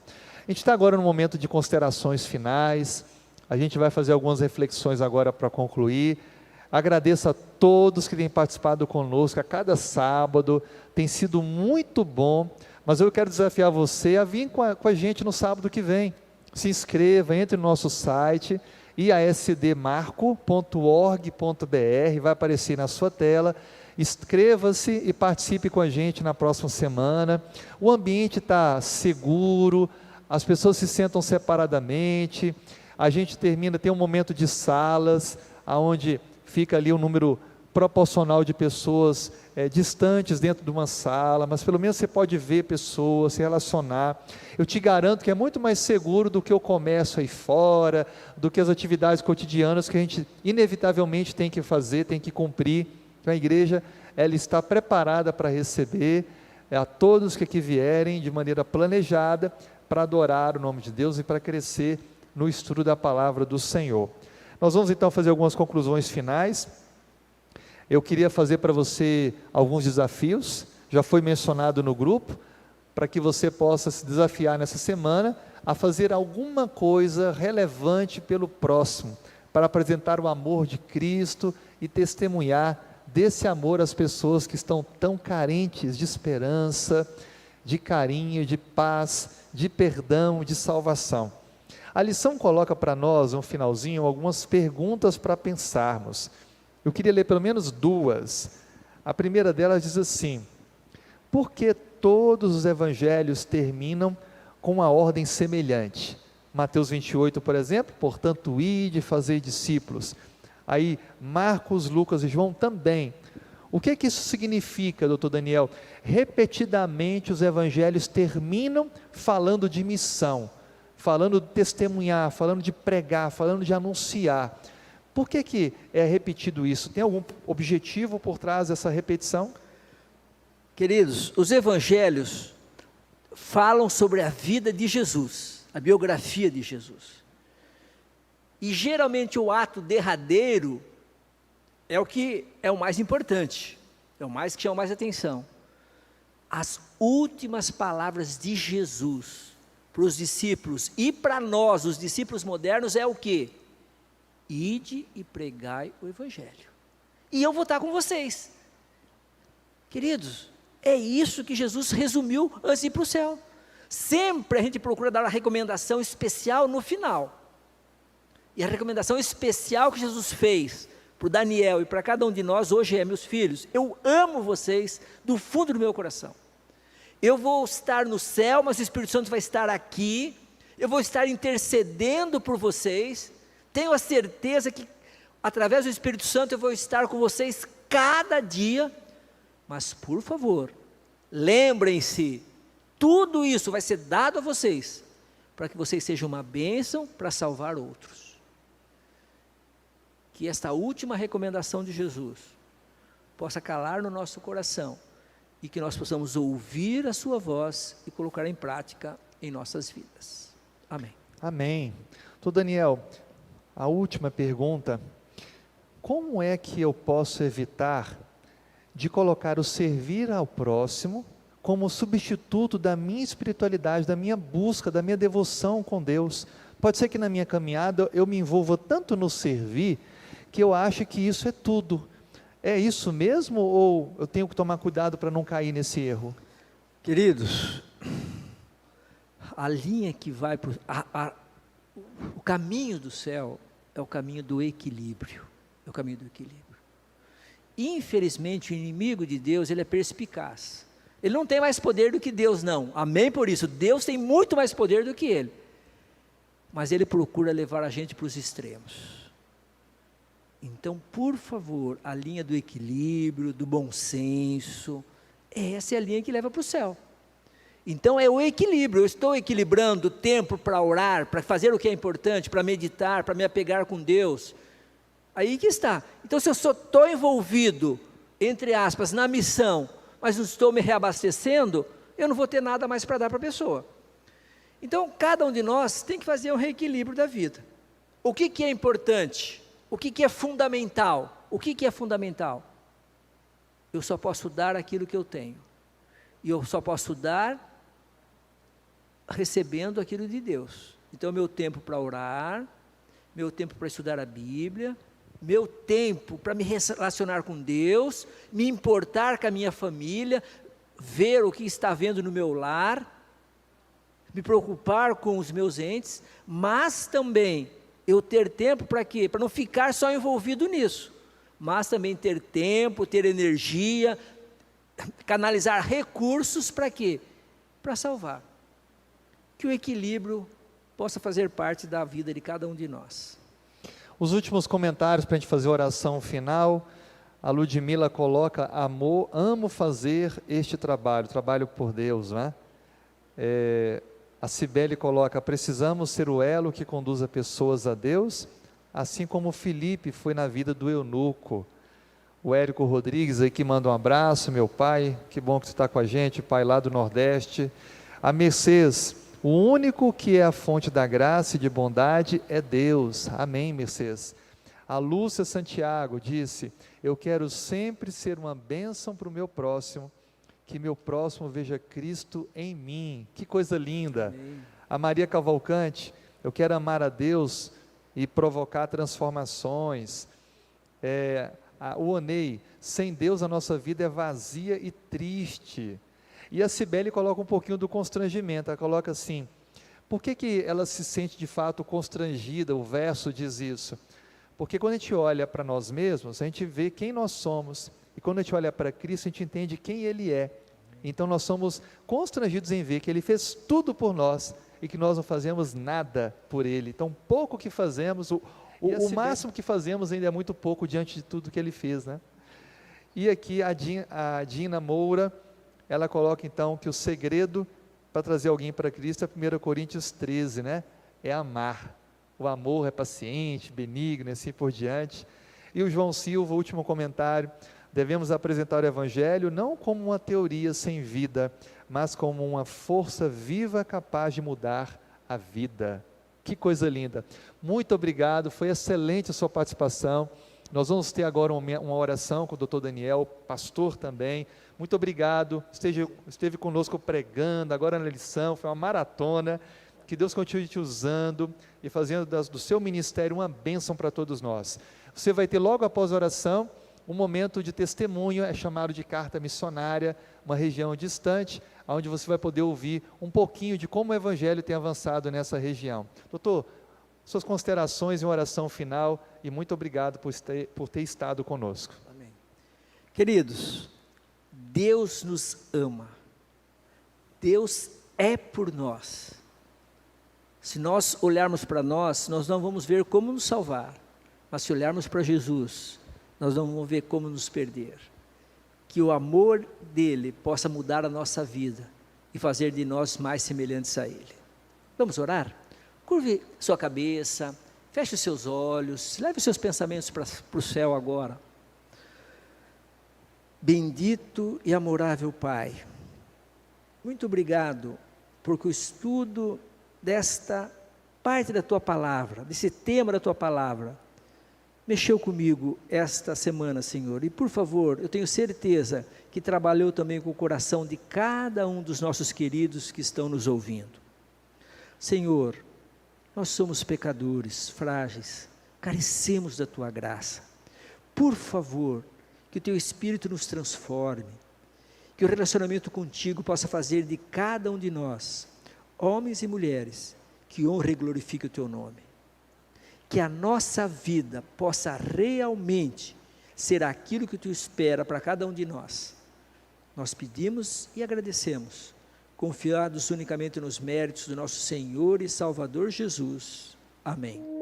A gente está agora no momento de considerações finais, a gente vai fazer algumas reflexões agora para concluir. Agradeço a todos que têm participado conosco a cada sábado, tem sido muito bom, mas eu quero desafiar você a vir com a gente no sábado que vem. Se inscreva, entre no nosso site, iasdmarco.org.br, vai aparecer na sua tela. Inscreva-se e participe com a gente na próxima semana. O ambiente está seguro, as pessoas se sentam separadamente, a gente tem um momento de salas, onde fica ali um número proporcional de pessoas distantes dentro de uma sala, mas pelo menos você pode ver pessoas, se relacionar. Eu te garanto que é muito mais seguro do que o comércio aí fora, do que as atividades cotidianas que a gente inevitavelmente tem que fazer, tem que cumprir. Então a igreja, ela está preparada para receber a todos que aqui vierem de maneira planejada, para adorar o nome de Deus e para crescer no estudo da palavra do Senhor. Nós vamos então fazer algumas conclusões finais. Eu queria fazer para você alguns desafios, já foi mencionado no grupo, para que você possa se desafiar nessa semana a fazer alguma coisa relevante pelo próximo, para apresentar o amor de Cristo e testemunhar desse amor às pessoas que estão tão carentes de esperança, de carinho, de paz, de perdão, de salvação. A lição coloca para nós, no finalzinho, algumas perguntas para pensarmos. Eu queria ler pelo menos duas. A primeira delas diz assim: por que todos os evangelhos terminam com uma ordem semelhante? Mateus 28, por exemplo, portanto, ide, fazei discípulos. Aí, Marcos, Lucas e João também. O que isso significa, doutor Daniel? Repetidamente os evangelhos terminam falando de missão, falando de testemunhar, falando de pregar, falando de anunciar. Por que é repetido isso? Tem algum objetivo por trás dessa repetição? Queridos, os evangelhos falam sobre a vida de Jesus, a biografia de Jesus. E geralmente o ato derradeiro é o que é o mais importante, é o mais que chama mais atenção. As últimas palavras de Jesus para os discípulos e para nós, os discípulos modernos, é o quê? Ide e pregai o evangelho. E eu vou estar com vocês. Queridos, é isso que Jesus resumiu antes de ir para o céu. Sempre a gente procura dar uma recomendação especial no final. E a recomendação especial que Jesus fez para o Daniel e para cada um de nós hoje é: meus filhos, eu amo vocês do fundo do meu coração. Eu vou estar no céu, mas o Espírito Santo vai estar aqui. Eu vou estar intercedendo por vocês. Tenho a certeza que através do Espírito Santo eu vou estar com vocês cada dia. Mas por favor, lembrem-se, tudo isso vai ser dado a vocês, para que vocês sejam uma bênção para salvar outros. Que esta última recomendação de Jesus possa calar no nosso coração e que nós possamos ouvir a sua voz e colocar em prática em nossas vidas. Amém. Amém. Então, Daniel, a última pergunta: como é que eu posso evitar de colocar o servir ao próximo como substituto da minha espiritualidade, da minha busca, da minha devoção com Deus? Pode ser que na minha caminhada eu me envolva tanto no servir, que eu acho que isso é tudo. É isso mesmo, ou eu tenho que tomar cuidado para não cair nesse erro? Queridos, a linha que vai para o caminho do céu é o caminho do equilíbrio. É o caminho do equilíbrio. Infelizmente, o inimigo de Deus, ele é perspicaz. Ele não tem mais poder do que Deus, não. Amém por isso. Deus tem muito mais poder do que ele. Mas ele procura levar a gente para os extremos. Então, por favor, a linha do equilíbrio, do bom senso, essa é a linha que leva para o céu. Então é o equilíbrio, eu estou equilibrando o tempo para orar, para fazer o que é importante, para meditar, para me apegar com Deus. Aí que está. Então, se eu só estou envolvido, entre aspas, na missão, mas não estou me reabastecendo, eu não vou ter nada mais para dar para a pessoa. Então, cada um de nós tem que fazer um reequilíbrio da vida. O que é importante? O que é fundamental? O que é fundamental? Eu só posso dar aquilo que eu tenho. E eu só posso dar recebendo aquilo de Deus. Então, meu tempo para orar, meu tempo para estudar a Bíblia, meu tempo para me relacionar com Deus, me importar com a minha família, ver o que está havendo no meu lar, me preocupar com os meus entes, mas também eu ter tempo para quê? Para não ficar só envolvido nisso, mas também ter tempo, ter energia, canalizar recursos para quê? Para salvar. Que o equilíbrio possa fazer parte da vida de cada um de nós. Os últimos comentários para a gente fazer a oração final. A Ludmila coloca: amor, amo fazer este trabalho por Deus, né? A Cibele coloca: precisamos ser o elo que conduza pessoas a Deus, assim como Filipe foi na vida do eunuco. O Érico Rodrigues aí que manda um abraço: meu pai, que bom que você está com a gente, pai lá do Nordeste. A Mercedes: o único que é a fonte da graça e de bondade é Deus. Amém, Mercedes. A Lúcia Santiago disse: eu quero sempre ser uma bênção para o meu próximo, que meu próximo veja Cristo em mim. Que coisa linda. Amém. A Maria Cavalcante: eu quero amar a Deus e provocar transformações. O Onei: sem Deus a nossa vida é vazia e triste. E a Cibele coloca um pouquinho do constrangimento. Ela coloca assim: por que ela se sente de fato constrangida? O verso diz isso. Porque quando a gente olha para nós mesmos, a gente vê quem nós somos. E quando a gente olha para Cristo, a gente entende quem Ele é. Então nós somos constrangidos em ver que Ele fez tudo por nós e que nós não fazemos nada por Ele. Então pouco que fazemos, o máximo que fazemos ainda é muito pouco diante de tudo que Ele fez, né? E aqui a Dina Moura, ela coloca então que o segredo para trazer alguém para Cristo é 1 Coríntios 13, né? É amar. O amor é paciente, benigno e assim por diante. E o João Silva, último comentário: devemos apresentar o Evangelho não como uma teoria sem vida, mas como uma força viva capaz de mudar a vida. Que coisa linda. Muito obrigado, foi excelente a sua participação. Nós vamos ter agora uma oração com o Dr. Daniel, pastor também. Muito obrigado, esteve conosco pregando, agora na lição, foi uma maratona. Que Deus continue te usando e fazendo do seu ministério uma bênção para todos nós. Você vai ter logo após a oração um momento de testemunho, é chamado de carta missionária, uma região distante, onde você vai poder ouvir um pouquinho de como o Evangelho tem avançado nessa região. Doutor, suas considerações e uma oração final, e muito obrigado por ter estado conosco. Amém. Queridos, Deus nos ama, Deus é por nós. Se nós olharmos para nós não vamos ver como nos salvar, mas se olharmos para Jesus, nós não vamos ver como nos perder. Que o amor dele possa mudar a nossa vida e fazer de nós mais semelhantes a ele. Vamos orar? Curve sua cabeça, feche os seus olhos, leve os seus pensamentos para o céu agora. Bendito e amorável Pai, muito obrigado porque o estudo desta parte da Tua Palavra, desse tema da Tua Palavra, mexeu comigo esta semana, Senhor. E por favor, eu tenho certeza que trabalhou também com o coração de cada um dos nossos queridos que estão nos ouvindo. Senhor, nós somos pecadores, frágeis, carecemos da Tua graça. Por favor, que o Teu Espírito nos transforme, que o relacionamento contigo possa fazer de cada um de nós, homens e mulheres, que honre e glorifique o Teu nome. Que a nossa vida possa realmente ser aquilo que Tu espera para cada um de nós. Nós pedimos e agradecemos, confiados unicamente nos méritos do nosso Senhor e Salvador Jesus. Amém.